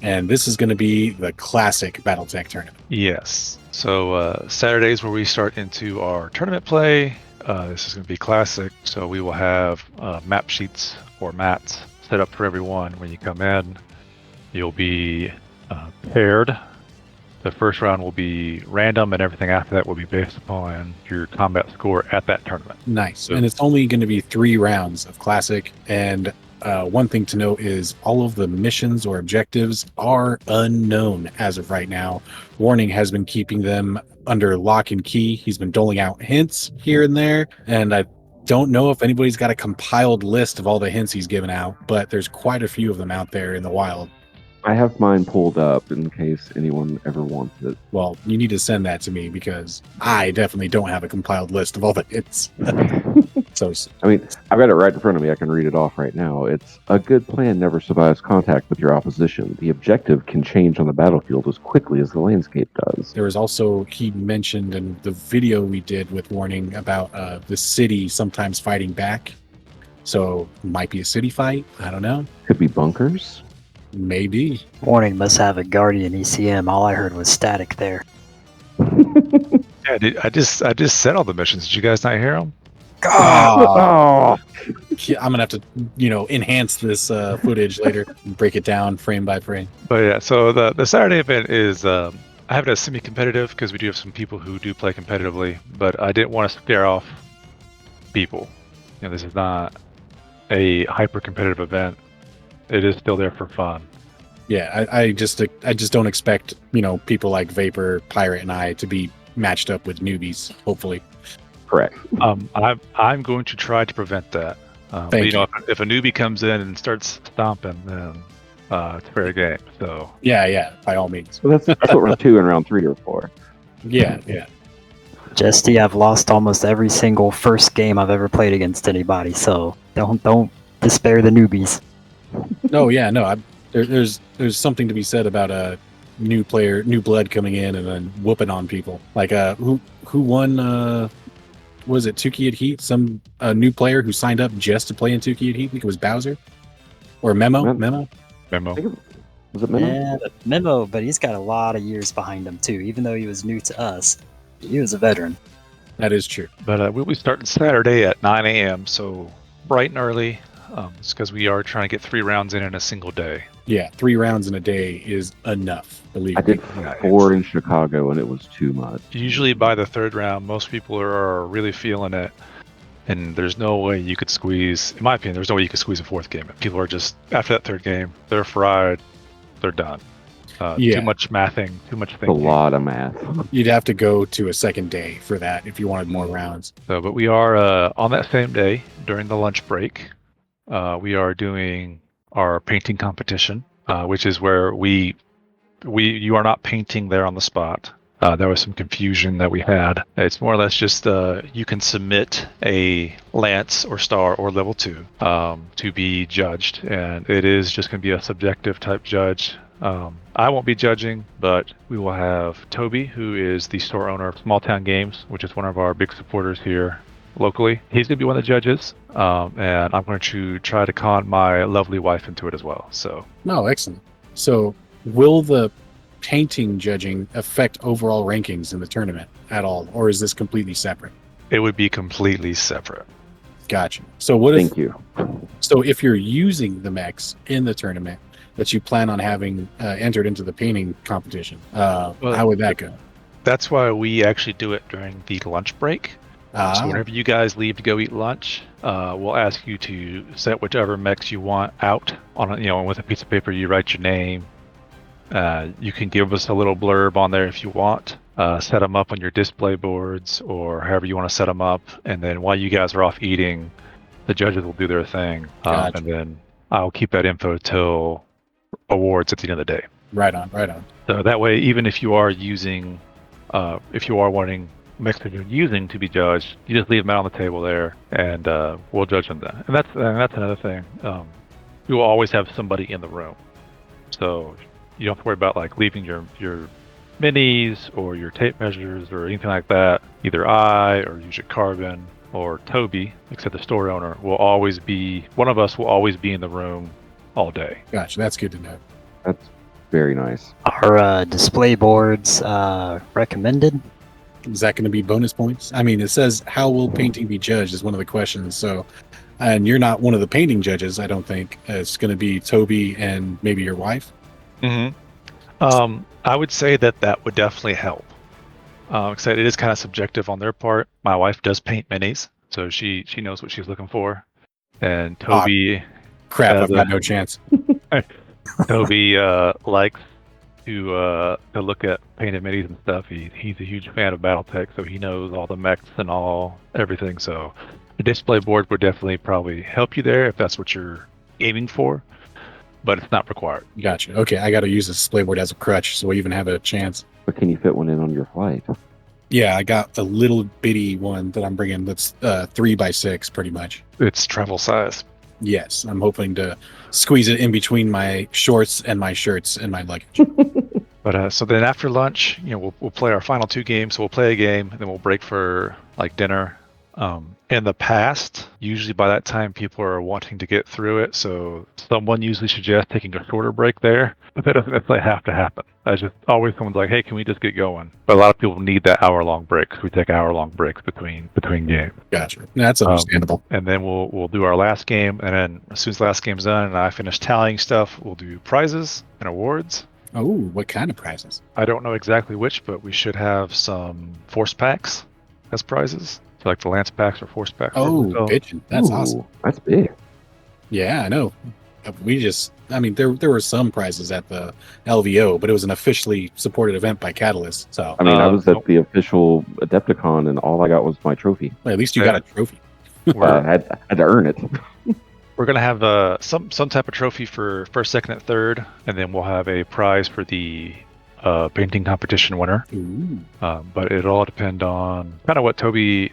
And this is going to be the classic Battletech tournament. Yes. So Saturdays where we start into our tournament play. This is going to be classic. So we will have map sheets or mats set up for everyone when you come in. You'll be paired. The first round will be random, and everything after that will be based upon your combat score at that tournament. Nice. So- And it's only going to be 3 rounds of classic. And one thing to note is all of the missions or objectives are unknown as of right now. Warning has been keeping them under lock and key. He's been doling out hints here and there. And I don't know if anybody's got a compiled list of all the hints he's given out, but there's quite a few of them out there in the wild. I have mine pulled up in case anyone ever wants it. Well, you need to send that to me because I definitely don't have a compiled list of all the hits. So, I mean, I've got it right in front of me. I can read it off right now. It's a good plan never survives contact with your opposition. The objective can change on the battlefield as quickly as the landscape does. there was also, he mentioned in the video we did with Warning about the city sometimes fighting back. So, might be a city fight. I don't know. Could be bunkers. Maybe. Warning must have a Guardian ECM. All I heard was static there. Yeah, I just said all the missions. Did you guys not hear them? Oh, I'm gonna have to, enhance this footage later and break it down frame by frame. But yeah, so the Saturday event is I have it as semi-competitive because we do have some people who do play competitively, but I didn't want to scare off people. This is not a hyper-competitive event. It is still there for fun. Yeah, I just don't expect people like Vapor, Pirate, and I to be matched up with newbies. Hopefully, Correct. I'm going to try to prevent that. But, if a newbie comes in and starts stomping, then it's fair game. So yeah, by all means. So that's what round 2 and round 3 are for. Yeah. Jesty, I've lost almost every single first game I've ever played against anybody, so don't despair the newbies. No, yeah, no. There's something to be said about a new blood coming in and then whooping on people. Like who won? Was it Tuki at Heat? Some new player who signed up just to play in Tuki at Heat. I think it was Bowser or Memo. Memo. Was it Memo? Yeah, Memo, but he's got a lot of years behind him too. Even though he was new to us, he was a veteran. That is true. But we'll be starting Saturday at 9 a.m. So bright and early. It's because we are trying to get 3 rounds in a single day. Yeah, 3 rounds in a day is enough. Believe me. I did 4 in Chicago, and it was too much. Usually by the 3rd round, most people are really feeling it. And there's no way you could squeeze, in my opinion, there's no way you could squeeze a 4th game. People are just, after that 3rd game, they're fried, they're done. Too much mathing, too much thinking. A lot of math. You'd have to go to a second day for that if you wanted more rounds. But we are, on that same day, during the lunch break, we are doing our painting competition, which is where you are not painting there on the spot. There was some confusion that we had. It's more or less just you can submit a Lance or Star or Level 2 to be judged, and it is just going to be a subjective type judge. I won't be judging, but we will have Toby, who is the store owner of Small Town Games, which is one of our big supporters here locally. He's going to be one of the judges, and I'm going to try to con my lovely wife into it as well. So, no, excellent. So, will the painting judging affect overall rankings in the tournament at all, or is this completely separate? It would be completely separate. Gotcha. So what if? Thank you. So if you're using the mechs in the tournament that you plan on having entered into the painting competition, how would that go? That's why we actually do it during the lunch break. So whenever you guys leave to go eat lunch, we'll ask you to set whichever mechs you want out on, with a piece of paper. You write your name. You can give us a little blurb on there if you want. Set them up on your display boards or however you want to set them up. And then while you guys are off eating, the judges will do their thing. Gotcha. And then I'll keep that info till awards at the end of the day. Right on. So that way, even if you are using, if you are wanting mechs that you're using to be judged, you just leave them out on the table there, and we'll judge them then. And that's another thing. We will always have somebody in the room, so you don't have to worry about like leaving your minis or your tape measures or anything like that. Either I or Usual Carbon or Toby, except the store owner, will always be one of us. Will always be in the room all day. Gotcha. That's good to know. That's very nice. Are display boards recommended? Is that going to be bonus points? I mean, it says how will painting be judged is one of the questions. So, and you're not one of the painting judges, I don't think. It's going to be Toby and maybe your wife. Mm-hmm. I would say that would definitely help. Because it is kind of subjective on their part. My wife does paint minis, so she knows what she's looking for. And Toby, crap, I've got no chance. Toby likes to look at painted minis and stuff. He's a huge fan of BattleTech, so he knows all the mechs and everything. So the display board would definitely probably help you there if that's what you're aiming for, but it's not required. Gotcha. Okay, I got to use this display board as a crutch, so we even have a chance. But can you fit one in on your flight? Yeah, I got a little bitty one that I'm bringing that's 3x6 pretty much. It's travel size. Yes, I'm hoping to squeeze it in between my shorts and my shirts and my luggage. But so then after lunch, we'll play our final 2 games. So we'll play a game, and then we'll break for like dinner. In the past, usually by that time, people are wanting to get through it, so someone usually suggests taking a shorter break there. But that doesn't necessarily have to happen. I just always someone's like, "Hey, can we just get going?" But a lot of people need that hour-long break. So we take hour-long breaks between games. Gotcha. That's understandable. And then we'll do our last game, and then as soon as the last game's done and I finish tallying stuff, we'll do prizes and awards. Oh, what kind of prizes? I don't know exactly which, but we should have some force packs as prizes. So like the lance packs or force packs. Oh, bitchin'. That's awesome. Ooh, that's big. Yeah, I know. There were some prizes at the LVO, but it was an officially supported event by Catalyst. So I mean, I was at Nope. the official Adepticon, and all I got was my trophy. well, at least you got a trophy. I We're, had to earn it. we're gonna have some type of trophy for first, second, and third, and then we'll have a prize for the painting competition winner. Ooh. But it'll all depend on kind of what Toby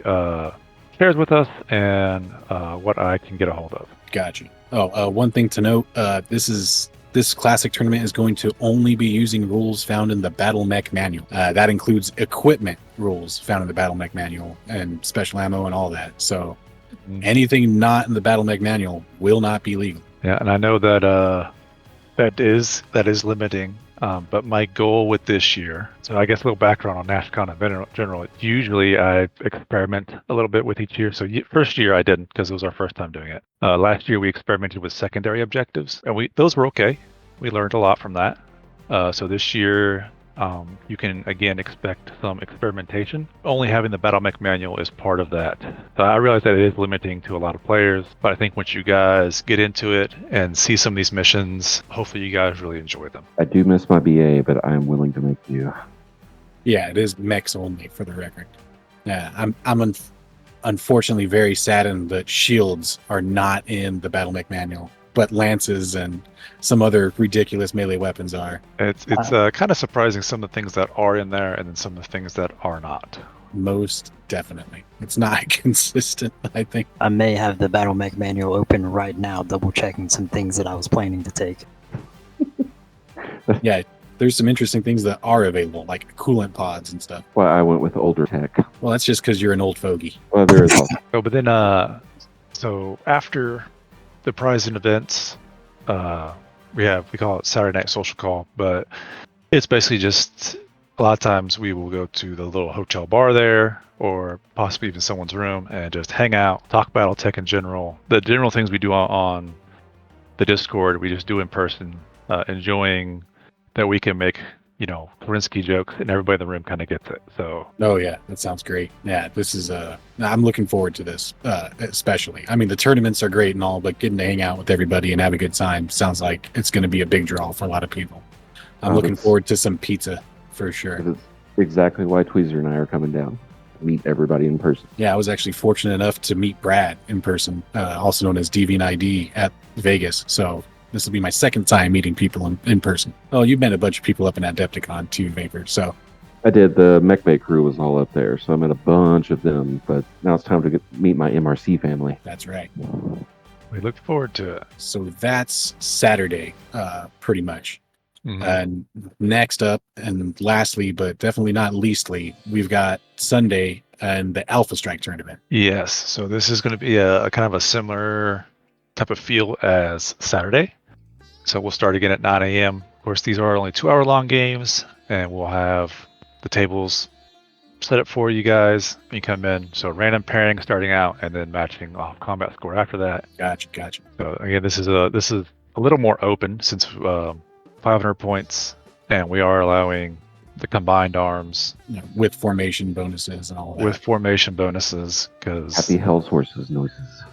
shares with us and what I can get a hold of. Gotcha. One thing to note: this classic tournament is going to only be using rules found in the Battle Mech Manual. That includes equipment rules found in the Battle Mech Manual and special ammo and all that. So anything not in the Battle Mech Manual will not be legal. Yeah, and I know that that is limiting. But my goal with this year, so I guess a little background on Nashcon in general. Usually I experiment a little bit with each year. So first year I didn't because it was our first time doing it. Last year we experimented with secondary objectives, and those were okay. We learned a lot from that. So this year you can again expect some experimentation. Only having the Battle Mech Manual is part of that. So I realize that it is limiting to a lot of players, but I think once you guys get into it and see some of these missions, hopefully you guys really enjoy them. I do miss my BA, but I am willing to make you. Yeah, it is mechs only for the record. Yeah, I'm unfortunately very saddened that shields are not in the Battle Mech Manual, but lances and some other ridiculous melee weapons are. It's kind of surprising some of the things that are in there and then some of the things that are not. Most definitely. It's not consistent, I think. I may have the Battle Mech Manual open right now, double checking some things that I was planning to take. Yeah, there's some interesting things that are available, like coolant pods and stuff. Well, I went with older tech. Well, that's just because you're an old fogey. Well, there is also. Oh, but then so after the prize and events, we call it Saturday Night Social Call, but it's basically just a lot of times we will go to the little hotel bar there or possibly even someone's room and just hang out, talk Battletech in general. The general things we do on the Discord, we just do in person, enjoying that we can make, Korinsky jokes and everybody in the room kind of gets it. So, Oh yeah, that sounds great. Yeah, this is I'm looking forward to this, especially. I mean, the tournaments are great and all, but getting to hang out with everybody and have a good time sounds like it's going to be a big draw for a lot of people. I'm looking forward to some pizza for sure. That's exactly why Tweezer and I are coming down. Meet everybody in person. Yeah, I was actually fortunate enough to meet Brad in person, also known as DV&ID at Vegas. So this will be my second time meeting people in person. Oh, you've met a bunch of people up in Adepticon too, Vapor. So I did. The MechMate crew was all up there, so I met a bunch of them. But now it's time to meet my MRC family. that's right. we look forward to it. So that's Saturday, pretty much. Mhm. And next up, and lastly, but definitely not leastly, we've got Sunday and the Alpha Strike tournament. Yes. So this is going to be a kind of a similar type of feel as Saturday. So we'll start again at 9 a.m. Of course, these are only 2-hour long games, and we'll have the tables set up for you guys when you come in. So random pairing starting out, and then matching off combat score after that. Gotcha. So again, this is a little more open since 500 points, and we are allowing the combined arms With formation bonuses and all that. with formation bonuses because Happy Hell's Horses noises.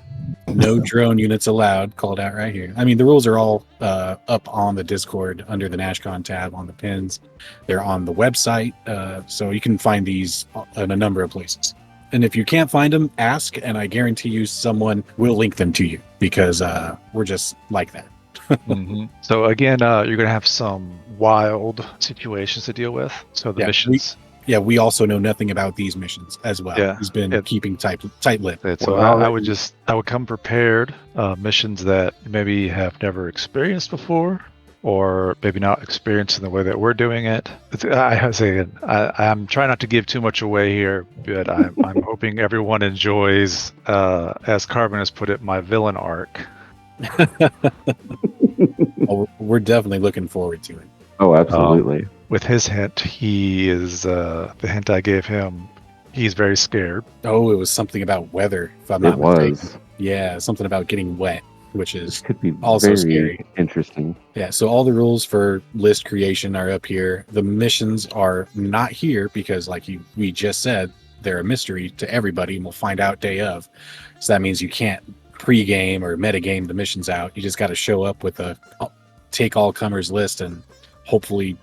No drone units allowed, called out right here. I mean, the rules are all up on the Discord under the Nashcon tab on the pins. They're on the website, so you can find these in a number of places. And if you can't find them, ask, and I guarantee you someone will link them to you because we're just like that. Mhm. So again, you're gonna have some wild situations to deal with. So the Yeah, missions. Yeah, we also know nothing about these missions as well. Yeah, He's been yeah. keeping tight-lipped. So Well, I would come prepared. Missions that you maybe have never experienced before, or maybe not experienced in the way that we're doing it. I'm trying not to give too much away here, but I'm hoping everyone enjoys, as Carbon has put it, my villain arc. Oh, we're definitely looking forward to it. Oh, absolutely. With his hint, he is the hint I gave him. He's very scared. Oh, it was something about weather, if I'm It not mistaken. was. Yeah, something about getting wet. which is Could be also very scary. interesting. Yeah, so all the rules for list creation are up here. The missions are not here because, like we just said, they're a mystery to everybody, and we'll find out day of. So that means you can't pre-game or metagame the missions out. You just got to show up with a take all comers list and hopefully,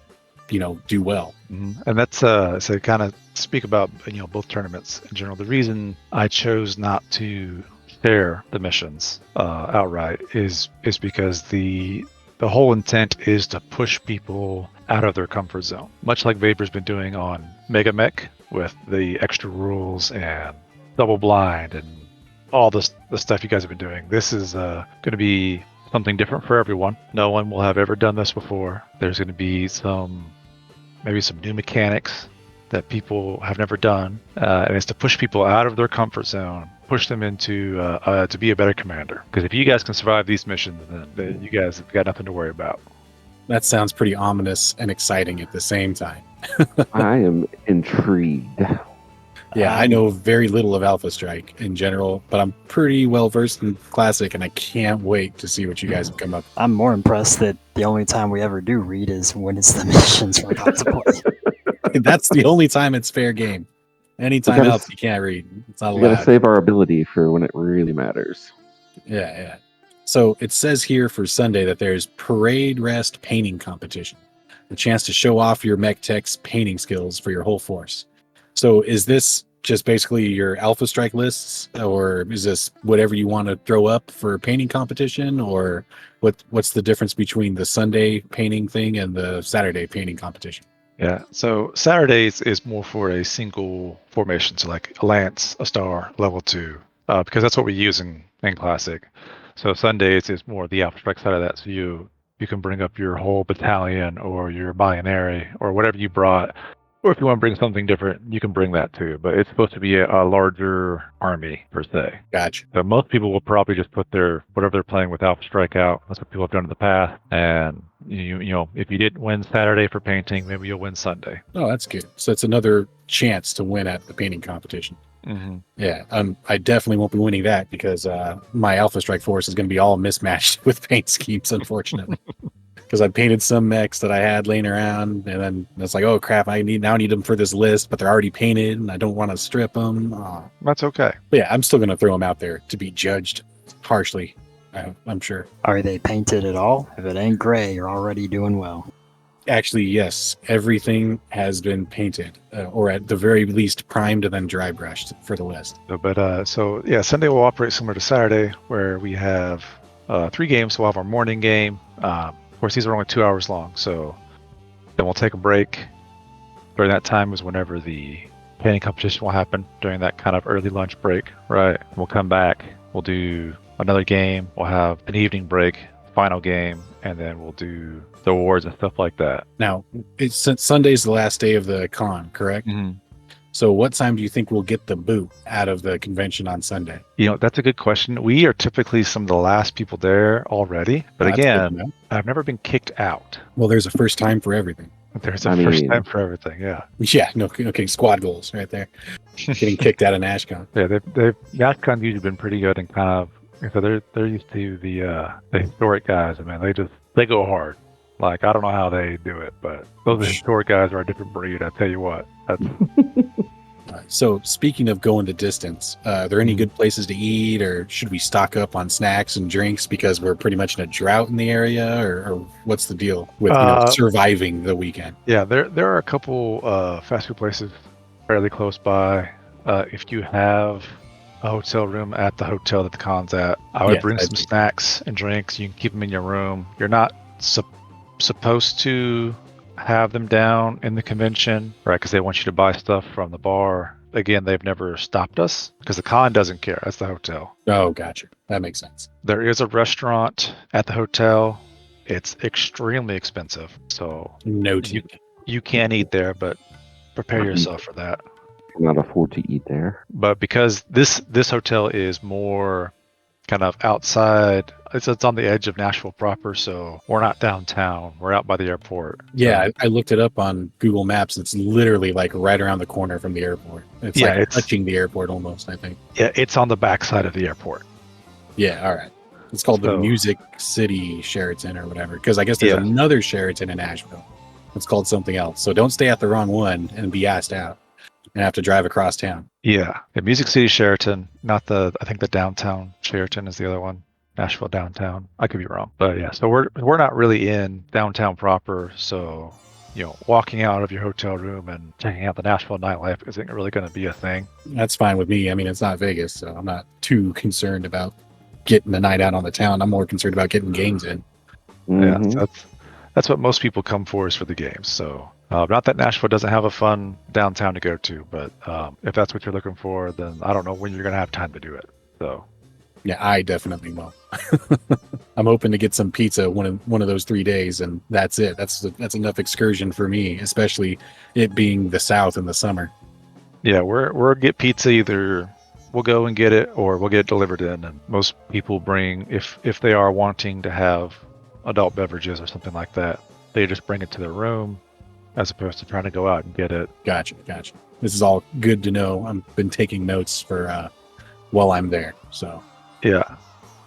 do well. And that's so kind of speak about both tournaments in general. The reason I chose not to share the missions outright is because the whole intent is to push people out of their comfort zone, much like Vapor's been doing on Mega Mech with the extra rules and double blind and all the stuff you guys have been doing. This is going to be something different for everyone. No one will have ever done this before. There's going to be maybe some new mechanics that people have never done, and it's to push people out of their comfort zone, push them into to be a better commander. Because if you guys can survive these missions, then you guys have got nothing to worry about. That sounds pretty ominous and exciting at the same time. I am intrigued. Yeah, I know very little of Alpha Strike in general, but I'm pretty well versed in Classic, and I can't wait to see what you guys have come up with. I'm more impressed that the only time we ever do read is when it's the missions we're about to play. That's the only time it's fair game. Anytime else, you can't read. It's not We gotta allowed. save our ability for when it really matters. Yeah. So it says here for Sunday that there's Parade Rest Painting Competition, a chance to show off your mech tech's painting skills for your whole force. So is this just basically your Alpha Strike lists, or is this whatever you want to throw up for painting competition, or what's the difference between the Sunday painting thing and the Saturday painting competition? Yeah, so Saturdays is more for a single formation, so like a lance, a star, level 2, because that's what we use in Classic. So Sundays is more the Alpha Strike side of that, so you can bring up your whole battalion or your binary or whatever you brought. Or if you want to bring something different, you can bring that too. But it's supposed to be a larger army, per se. Gotcha. So most people will probably just put whatever they're playing with Alpha Strike out. That's what people have done in the past. And, if you didn't win Saturday for painting, maybe you'll win Sunday. Oh, that's good. So it's another chance to win at the painting competition. Mm-hmm. Yeah, I definitely won't be winning that because my Alpha Strike force is going to be all mismatched with paint schemes, unfortunately. Because I painted some mechs that I had laying around, and then it's like, oh crap, I need them for this list, but they're already painted, and I don't want to strip them. That's okay. But yeah, I'm still going to throw them out there to be judged harshly, I'm sure. Are they painted at all? If it ain't gray, you're already doing well. Actually, yes, everything has been painted, or at the very least primed and then dry brushed for the list. So Sunday will operate similar to Saturday, where we have 3 games. We'll have our morning game. Of course, these are only 2 hours long, so then we'll take a break. During that time is whenever the painting competition will happen, during that kind of early lunch break, right? We'll come back, we'll do another game, we'll have an evening break, final game, and then we'll do the awards and stuff like that. Now, since Sunday's the last day of the con, correct? Mm-hmm. So what time do you think we'll get the boot out of the convention on Sunday? That's a good question. We are typically some of the last people there already. But again, I've never been kicked out. Well, there's a first time for everything. There's a first time for everything, yeah. Yeah, no, okay, squad goals right there. Getting kicked out of Nashcon. Yeah, Nashcon's usually been pretty good and kind of, so they're used to the historic guys. I mean, they go hard. Like, I don't know how they do it, but those historic guys are a different breed, I tell you what. That's... So speaking of going the distance, are there any good places to eat, or should we stock up on snacks and drinks because we're pretty much in a drought in the area, or what's the deal with surviving the weekend? Yeah, there are a couple fast food places fairly close by. If you have a hotel room at the hotel that the con's at, I would bring some snacks and drinks. You can keep them in your room. You're not supposed to have them down in the convention, right? Because they want you to buy stuff from the bar. Again, they've never stopped us because the con doesn't care. That's the hotel. Oh, gotcha. That makes sense. There is a restaurant at the hotel. It's extremely expensive, so you can eat there, but prepare yourself for that. Cannot afford to eat there. But because this hotel is more kind of outside, it's on the edge of Nashville proper, so we're not downtown. We're out by the airport. Yeah, I looked it up on Google Maps. It's literally like right around the corner from the airport. It's touching the airport almost, I think. Yeah, it's on the backside of the airport. Yeah, all right. It's called the So- Music City Sheraton or whatever, because I guess there's Yeah. another Sheraton in Nashville. It's called something else. So don't stay at the wrong one and be asked out and have to drive across town. Yeah, Music City Sheraton, not I think the downtown Sheraton is the other one. Nashville downtown. I could be wrong, but yeah. So we're not really in downtown proper. So, walking out of your hotel room and checking out the Nashville nightlife isn't really going to be a thing. That's fine with me. I mean, it's not Vegas, so I'm not too concerned about getting the night out on the town. I'm more concerned about getting games in. Yeah, Mhm. so that's what most people come for, is for the games. So, not that Nashville doesn't have a fun downtown to go to, but if that's what you're looking for, then I don't know when you're going to have time to do it. So. Yeah, I definitely will. I'm hoping to get some pizza one of those 3 days, and that's it. That's enough excursion for me, especially it being the South in the summer. Yeah, we're get pizza, either we'll go and get it or we'll get it delivered in. And most people bring, if they are wanting to have adult beverages or something like that, they just bring it to their room as opposed to trying to go out and get it. Gotcha. This is all good to know. I've been taking notes for while I'm there. So Yeah,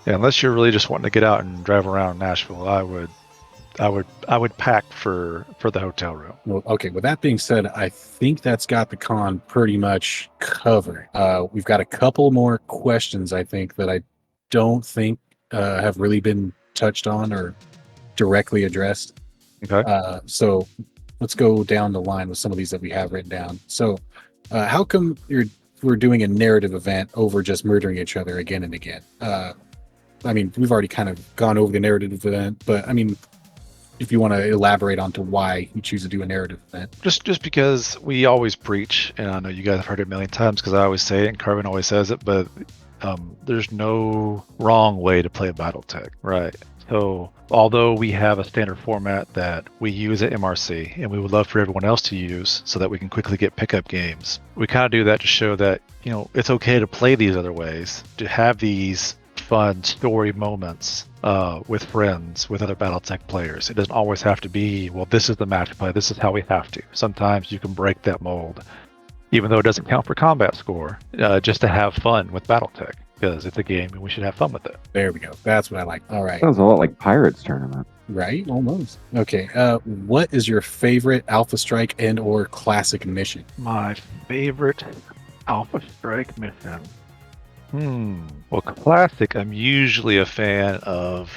unless you're really just wanting to get out and drive around Nashville, I would pack for the hotel room. well, okay. With that being said, I think that's got the con pretty much covered. We've got a couple more questions, I think, that I don't think have really been touched on or directly addressed. Okay. So let's go down the line with some of these that we have written down. So how come we're doing a narrative event over just murdering each other again and again? I mean, we've already kind of gone over the narrative event, but I mean, if you want to elaborate onto why you choose to do a narrative event. Just because we always preach, and I know you guys have heard it a million times because I always say it and Carbon always says it, but there's no wrong way to play BattleTech, right? So although we have a standard format that we use at MRC and we would love for everyone else to use so that we can quickly get pickup games, we kind of do that to show that, it's okay to play these other ways, to have these fun story moments with friends, with other BattleTech players. It doesn't always have to be, well, this is the match play, this is how we have to. Sometimes you can break that mold, even though it doesn't count for combat score, just to have fun with BattleTech, because it's a game and we should have fun with it. There we go. That's what I like. All right. Sounds a lot like Pirates Tournament. Right? Almost. Okay. What is your favorite Alpha Strike and or classic mission? My favorite Alpha Strike mission. Well, classic, I'm usually a fan of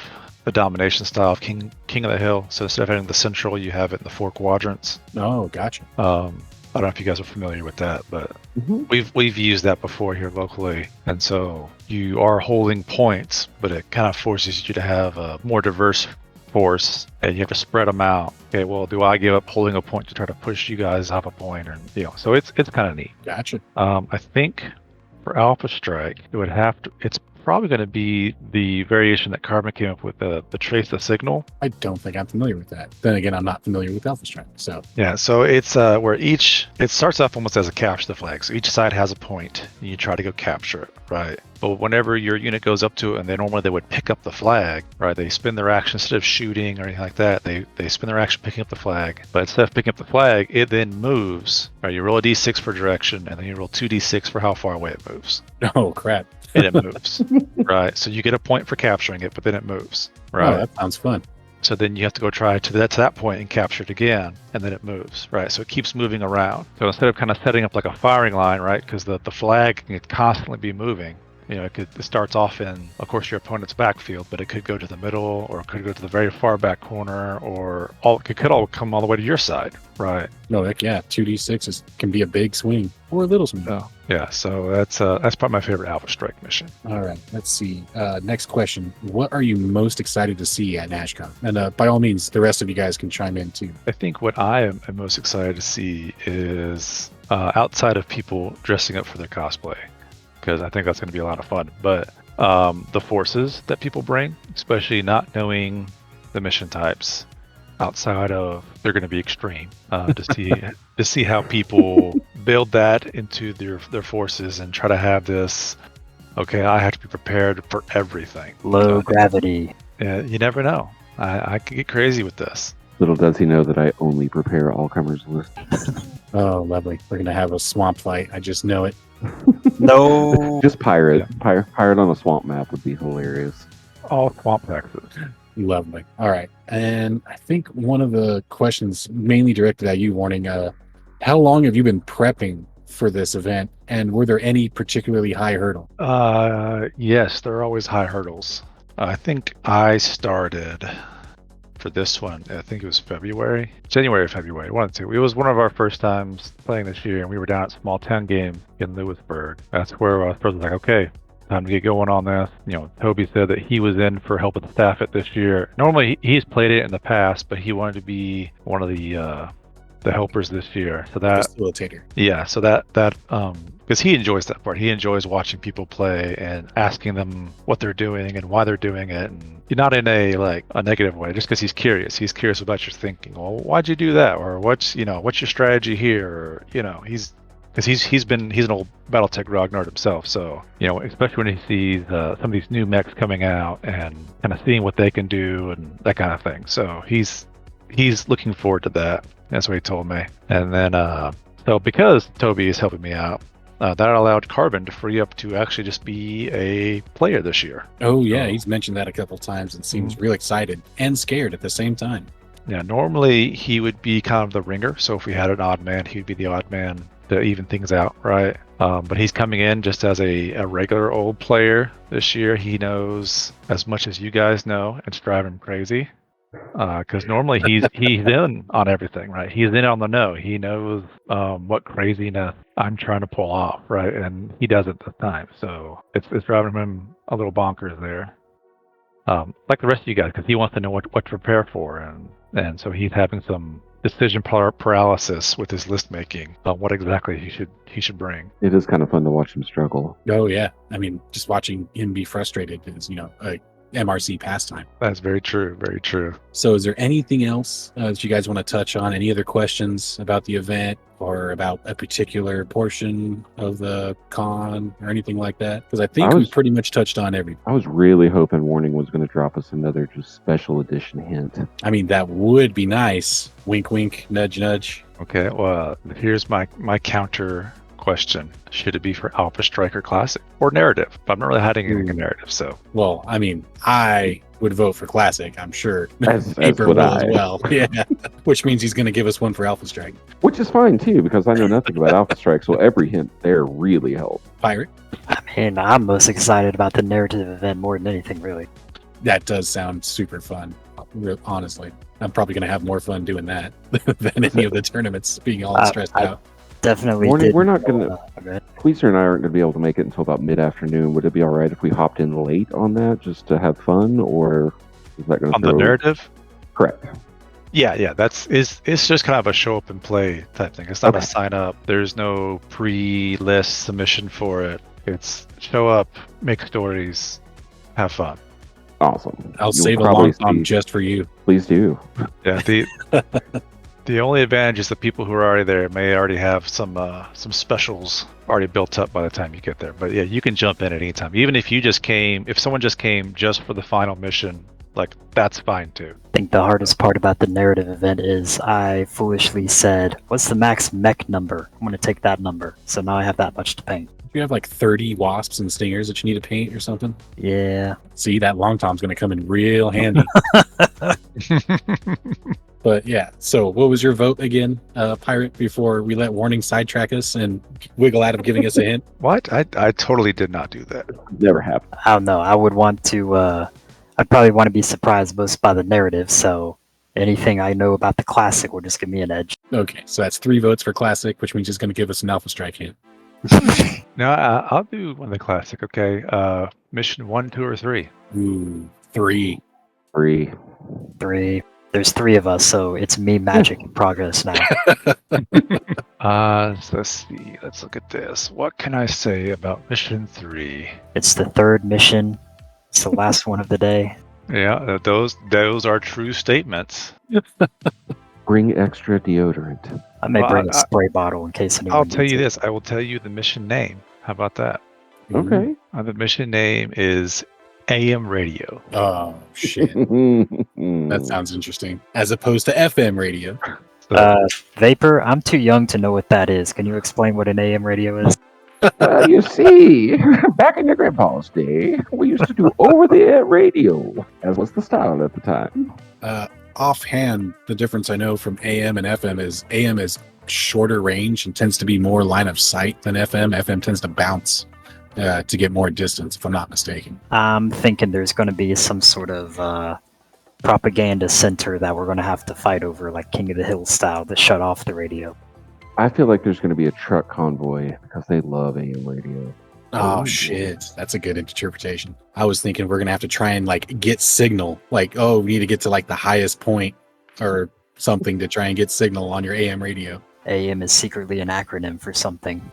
the domination style of King of the Hill. So instead of having the central, you have it in the 4 quadrants. Oh, gotcha. I don't know if you guys are familiar with that, but Mhm. we've used that before here locally. And so you are holding points, but it kind of forces you to have a more diverse force, and you have to spread them out. Okay, well, do I give up holding a point to try to push you guys off a point? Or so it's kind of neat. Gotcha. I think for Alpha Strike, it's probably going to be the variation that Carbon came up with, the trace the signal. I don't think I'm familiar with that. Then again, I'm not familiar with Alpha Strike. So Yeah, so it's where it starts off almost as a capture the flag. So each side has a point, and you try to go capture it, right? But whenever your unit goes up to it, and they would pick up the flag, right? They spend their action instead of shooting or anything like that. They spend their action picking up the flag. But instead of picking up the flag, it then moves. Right? You roll a d6 for direction, and then you roll 2d6 for how far away it moves. oh crap. And it moves, right? So you get a point for capturing it, but then it moves, right? Oh, that sounds fun. So then you have to go try to that point and capture it again, and then it moves, right? So it keeps moving around. So instead of kind of setting up like a firing line, right? Because the flag can constantly be moving. It starts off in, of course, your opponent's backfield, but it could go to the middle, or it could go to the very far back corner, or it could all come all the way to your side, right? No, heck yeah. 2d6 can be a big swing or a little swing. Oh, yeah. So that's probably my favorite Alpha Strike mission. All right. Let's see. Next question. What are you most excited to see at Nashcon? And by all means, the rest of you guys can chime in too. I think what I am most excited to see is outside of people dressing up for their cosplay, because I think that's going to be a lot of fun. But the forces that people bring, especially not knowing the mission types outside of they're going to be extreme, to see how people build that into their forces and try to have this. Okay, I have to be prepared for everything. Low gravity. Yeah, you never know. I could get crazy with this. Little does he know that I only prepare all comers list. Oh, lovely. We're going to have a swamp fight. I just know it. No. Just pirate. Pirate on a swamp map would be hilarious. all swamp taxes. Lovely. All right. And I think one of the questions mainly directed at you, Warning, how long have you been prepping for this event? And were there any particularly high hurdle? Yes, there are always high hurdles. I think I started for this one. I think it was January or February, one of the two. It was one of our first times playing this year, and we were down at Small Town Game in Lewisburg. That's where I was like, okay, time to get going on this. Toby said that he was in for helping staff it this year. Normally, he's played it in the past, but he wanted to be one of the helpers this year. So that Facilitator. Yeah, so that because he enjoys that part. He enjoys watching people play and asking them what they're doing and why they're doing it, and not in a negative way, just because he's curious. He's curious about your thinking. Well, why'd you do that? Or what's your strategy here? Or he's an old BattleTech grognard himself, so especially when he sees some of these new mechs coming out and kind of seeing what they can do and that kind of thing. So he's looking forward to that. That's what he told me. And then so because Toby is helping me out, that allowed Carbon to free up to actually just be a player this year. Oh yeah, he's mentioned that a couple times and seems real excited and scared at the same time. Yeah, normally he would be kind of the ringer. So if we had an odd man, he'd be the odd man to even things out, right? But he's coming in just as a regular old player this year. He knows as much as you guys know, and it's driving him crazy. Because normally he's in on everything, right? He's in on the know. He knows what craziness I'm trying to pull off, right? And he does it this time, so it's driving him a little bonkers there. Like the rest of you guys, because he wants to know what to prepare for, and so he's having some decision paralysis with his list making on what exactly he should bring. It is kind of fun to watch him struggle. Oh yeah, I mean, just watching him be frustrated is a MRC pastime. That's very true. Very true. So is there anything else that you guys want to touch on? Any other questions about the event or about a particular portion of the con or anything like that? Because I think we pretty much touched on everything. I was really hoping Warning was going to drop us another just special edition hint. I mean, that would be nice. Wink, wink, nudge, nudge. Okay, well, here's my counter question. Should it be for Alpha Striker Classic or Narrative? But I'm not really hiding anything in Narrative, so. Well, I mean, I would vote for Classic, I'm sure. As Paper would will I. as well. Yeah, which means he's going to give us one for Alpha Strike. Which is fine, too, because I know nothing about Alpha Strike, so every hint there really helps. Pirate? I mean, I'm most excited about the narrative event more than anything, really. That does sound super fun, honestly. I'm probably going to have more fun doing that than any of the tournaments being all stressed out. Definitely. Warning, we're not going to. Queezer and I aren't going to be able to make it until about mid-afternoon. Would it be all right if we hopped in late on that just to have fun, or is that going to on the narrative? Correct. Yeah. It's just kind of a show up and play type thing. It's not a sign up. There's no pre-list submission for it. It's show up, make stories, have fun. Awesome. I'll save a long time just for you. Please do. Yeah. The only advantage is the people who are already there may already have some specials already built up by the time you get there. But yeah, you can jump in at any time. Even if someone just came just for the final mission, like that's fine too. I think the hardest part about the narrative event is I foolishly said, what's the max mech number? I'm going to take that number. So now I have that much to paint. You have like 30 wasps and stingers that you need to paint or something? Yeah. See, that long tom's going to come in real handy. But yeah, so what was your vote again, Pirate, before we let Warning sidetrack us and wiggle out of giving us a hint? What? I totally did not do that. Never happened. I don't know. I would want to, I'd probably want to be surprised most by the narrative, so anything I know about the classic will just give me an edge. Okay, so that's 3 votes for Classic, which means he's going to give us an Alpha Strike hint. No, I'll do one of the classic, okay? Mission 1, 2, or 3? Ooh, 3. 3. 3. There's 3 of us, so it's me magic in progress now. So let's see. Let's look at this. What can I say about Mission 3? It's the 3rd mission. It's the last one of the day. Yeah, those are true statements. Bring extra deodorant. I may bring a spray bottle in case anyone I'll tell you needs it. this. I will tell you the mission name. How about that? Okay. The mission name is AM radio. Oh, shit. That sounds interesting. As opposed to FM radio. So, Vapor, I'm too young to know what that is. Can you explain what an AM radio is? You see, back in your grandpa's day, we used to do over-the-air radio, as was the style at the time. Offhand, the difference I know from AM and FM is AM is shorter range and tends to be more line of sight than FM. FM tends to bounce to get more distance, if I'm not mistaken. I'm thinking there's going to be some sort of propaganda center that we're going to have to fight over, like King of the Hill style, to shut off the radio. I feel like there's going to be a truck convoy because they love AM radio. Oh Ooh. shit, that's a good interpretation. I was thinking we're gonna have to try and like get signal, like, oh, we need to get to like the highest point or something to try and get signal on your AM radio. AM is secretly an acronym for something.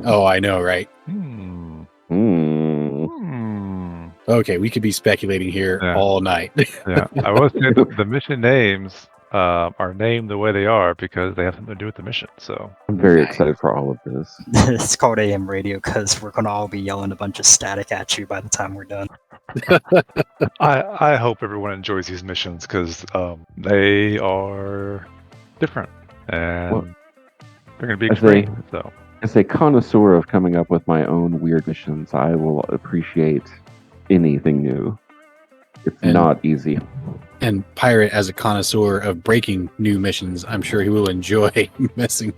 Oh, I know, right? Hmm. Hmm. Hmm. Okay, we could be speculating here Yeah. all night. Yeah, I will say the mission names are named the way they are because they have something to do with the mission. So I'm very Nice. excited for all of this. It's called AM radio because we're going to all be yelling a bunch of static at you by the time we're done. I hope everyone enjoys these missions because they are different and Well, they're going to be I say- extreme. So As a connoisseur of coming up with my own weird missions, I will appreciate anything new. It's And- not easy. And Pirate, as a connoisseur of breaking new missions, I'm sure he will enjoy messing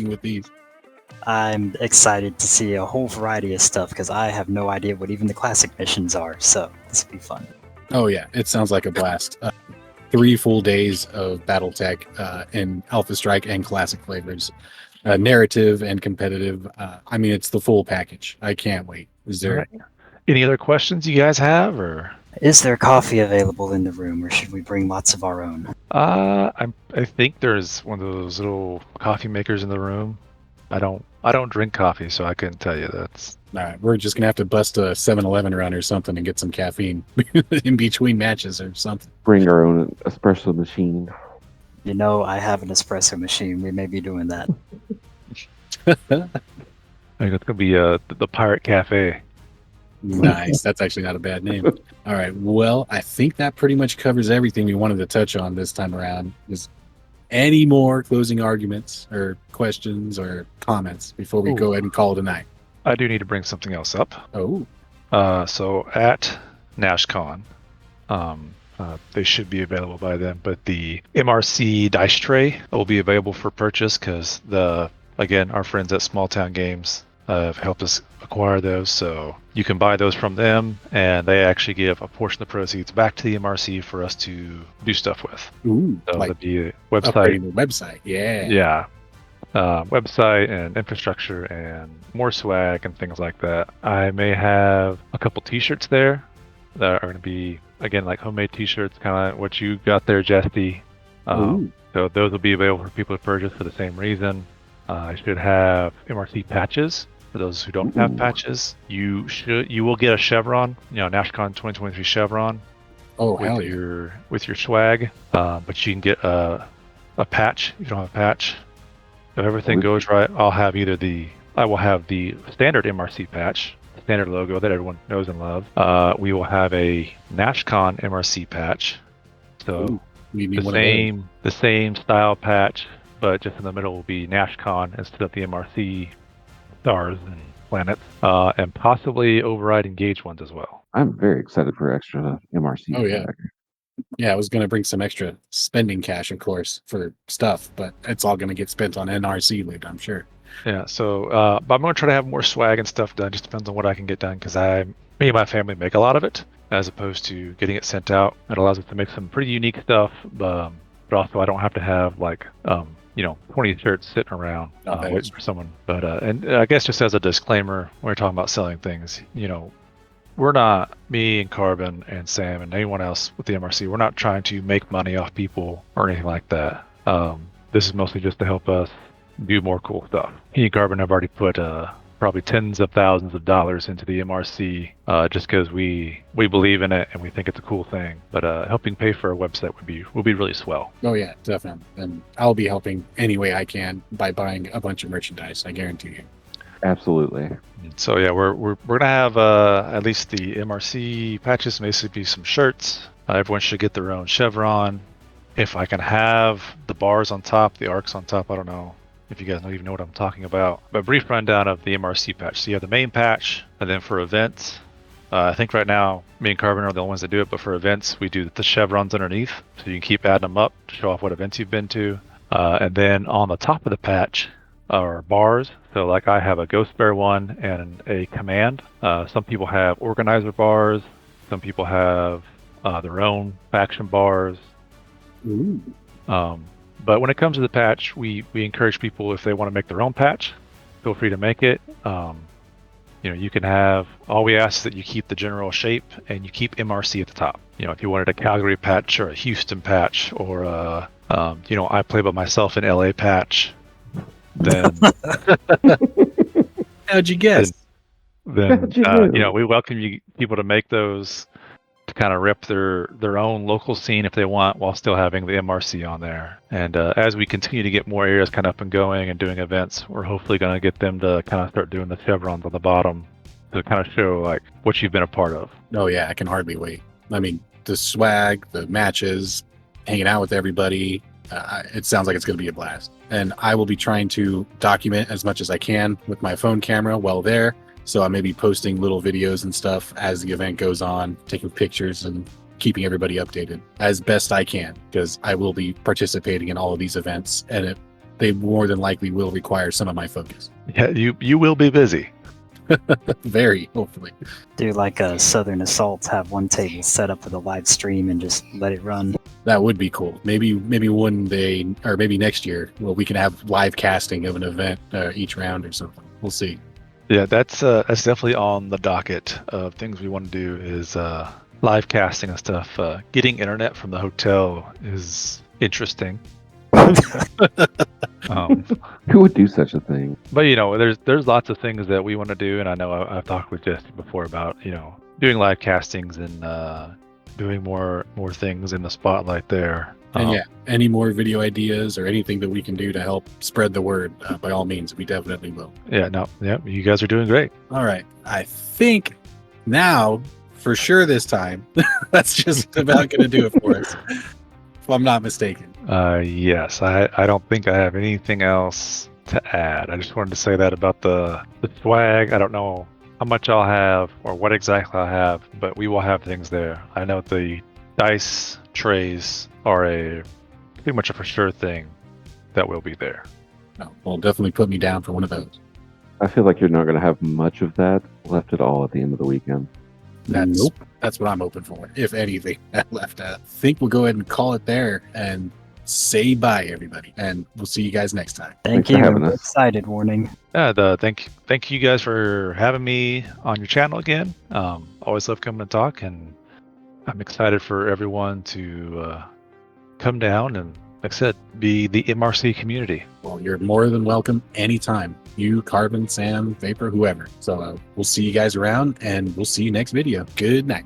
with these. I'm excited to see a whole variety of stuff because I have no idea what even the classic missions are, so this will be fun. Oh yeah, it sounds like a blast. 3 full days of BattleTech in Alpha Strike and classic flavors, narrative and competitive. I mean, it's the full package. I can't wait. Is there? Alright. Any other questions you guys have, or Is there coffee available in the room, or should we bring lots of our own? I think there's one of those little coffee makers in the room. I don't drink coffee, so I couldn't tell you. That's All right, we're just gonna have to bust a 7-Eleven run or something and get some caffeine in between matches or something. Bring our own espresso machine. You know, I have an espresso machine. We may be doing that. I think it's gonna be the Pirate Cafe. Nice. That's actually not a bad name. All right. Well, I think that pretty much covers everything we wanted to touch on this time around. Is any more closing arguments or questions or comments before we Ooh. go ahead and call it a night? I do need to bring something else up. Oh, So at Nashcon, they should be available by then, but the MRC dice tray will be available for purchase because our friends at Small Town Games have helped us acquire those. So you can buy those from them, and they actually give a portion of the proceeds back to the MRC for us to do stuff with. ooh, So like the website, upgrading the website. Yeah. yeah, website and infrastructure and more swag and things like that. I may have a couple T-shirts there that are going to be again like homemade T-shirts, kind of what you got there, Jesty. Ooh. So those will be available for people to purchase for the same reason. I should have MRC patches for those who don't have Ooh. patches. You will get a chevron, Nashcon 2023 chevron Oh, hell yeah. with your swag. But you can get a patch if you don't have a patch. If everything goes right, I will have the standard MRC patch, the standard logo that everyone knows and loves. We will have a Nashcon MRC patch. So Ooh, we need one of those. the same style patch, but just in the middle will be Nashcon instead of the MRC stars and planets, and possibly override engage ones as well. I'm very excited for extra MRC. Oh, yeah. swag. Yeah, I was going to bring some extra spending cash, of course, for stuff, but it's all going to get spent on NRC loot, I'm sure. Yeah, so but I'm going to try to have more swag and stuff done. Just depends on what I can get done because me and my family make a lot of it as opposed to getting it sent out. It allows us to make some pretty unique stuff, but also I don't have to have 20 shirts sitting around Oh, that is waiting for someone. But and I guess just as a disclaimer, when we're talking about selling things, we're not, me and Carbon and Sam and anyone else with the MRC, we're not trying to make money off people or anything like that. This is mostly just to help us do more cool stuff. Me and Carbon have already put probably tens of thousands of dollars into the MRC just because we believe in it and we think it's a cool thing. But helping pay for a website will be really swell. Oh, yeah, definitely. And I'll be helping any way I can by buying a bunch of merchandise, I guarantee you. Absolutely. So yeah, we're gonna have at least the MRC patches, basically some shirts. Everyone should get their own chevron. If I can have the bars on top, the arcs on top, I don't know. if you guys don't even know what I'm talking about. But brief rundown of the MRC patch. So you have the main patch, and then for events, I think right now me and Carbon are the only ones that do it, but for events we do the chevrons underneath, so you can keep adding them up to show off what events you've been to. And then on the top of the patch are bars. So like I have a Ghost Bear one and a command. Some people have organizer bars. Some people have their own faction bars. Ooh. But when it comes to the patch, we encourage people, if they want to make their own patch, feel free to make it. You can have, all we ask is that you keep the general shape and you keep MRC at the top. If you wanted a Calgary patch or a Houston patch or I play by myself in LA patch, then How'd you guess? then we welcome people to make those, to kind of rep their own local scene if they want, while still having the MRC on there. And as we continue to get more areas kind of up and going and doing events, we're hopefully going to get them to kind of start doing the chevrons on the bottom to kind of show like what you've been a part of. Oh yeah, I can hardly wait. I mean, the swag, the matches, hanging out with everybody. It sounds like it's going to be a blast. And I will be trying to document as much as I can with my phone camera while there. So I may be posting little videos and stuff as the event goes on, taking pictures and keeping everybody updated as best I can, because I will be participating in all of these events, and they more than likely will require some of my focus. Yeah, you will be busy. Very, hopefully. Do like a Southern Assault, have one table set up with a live stream and just let it run. That would be cool. Maybe one day, or maybe next year, well, we can have live casting of an event each round or something. We'll see. Yeah, that's definitely on the docket of things we want to do, is live casting and stuff. Getting internet from the hotel is interesting. Who would do such a thing? But there's lots of things that we want to do, and I know I've talked with Jesse before about doing live castings and doing more things in the spotlight there. And yeah, any more video ideas or anything that we can do to help spread the word, by all means, we definitely will. Yeah, you guys are doing great. All right, I think now, for sure this time, that's just about going to do it for us, if I'm not mistaken. Yes, I don't think I have anything else to add. I just wanted to say that about the swag. I don't know how much I'll have or what exactly I'll have, but we will have things there. I know the dice trays are pretty much a for sure thing that will be there. No, well, definitely put me down for one of those. I feel like you're not going to have much of that left at all at the end of the weekend. That's what I'm hoping for, if anything left. I think we'll go ahead and call it there and say bye, everybody, and we'll see you guys next time. Thank Thanks for you. having I'm us. excited, Warning. Thank you guys for having me on your channel again. Always love coming to talk, and I'm excited for everyone to come down and, like I said, be the MRC community. Well, you're more than welcome anytime. You, Carbon, Sam, Vapor, whoever. So we'll see you guys around, and we'll see you next video. Good night.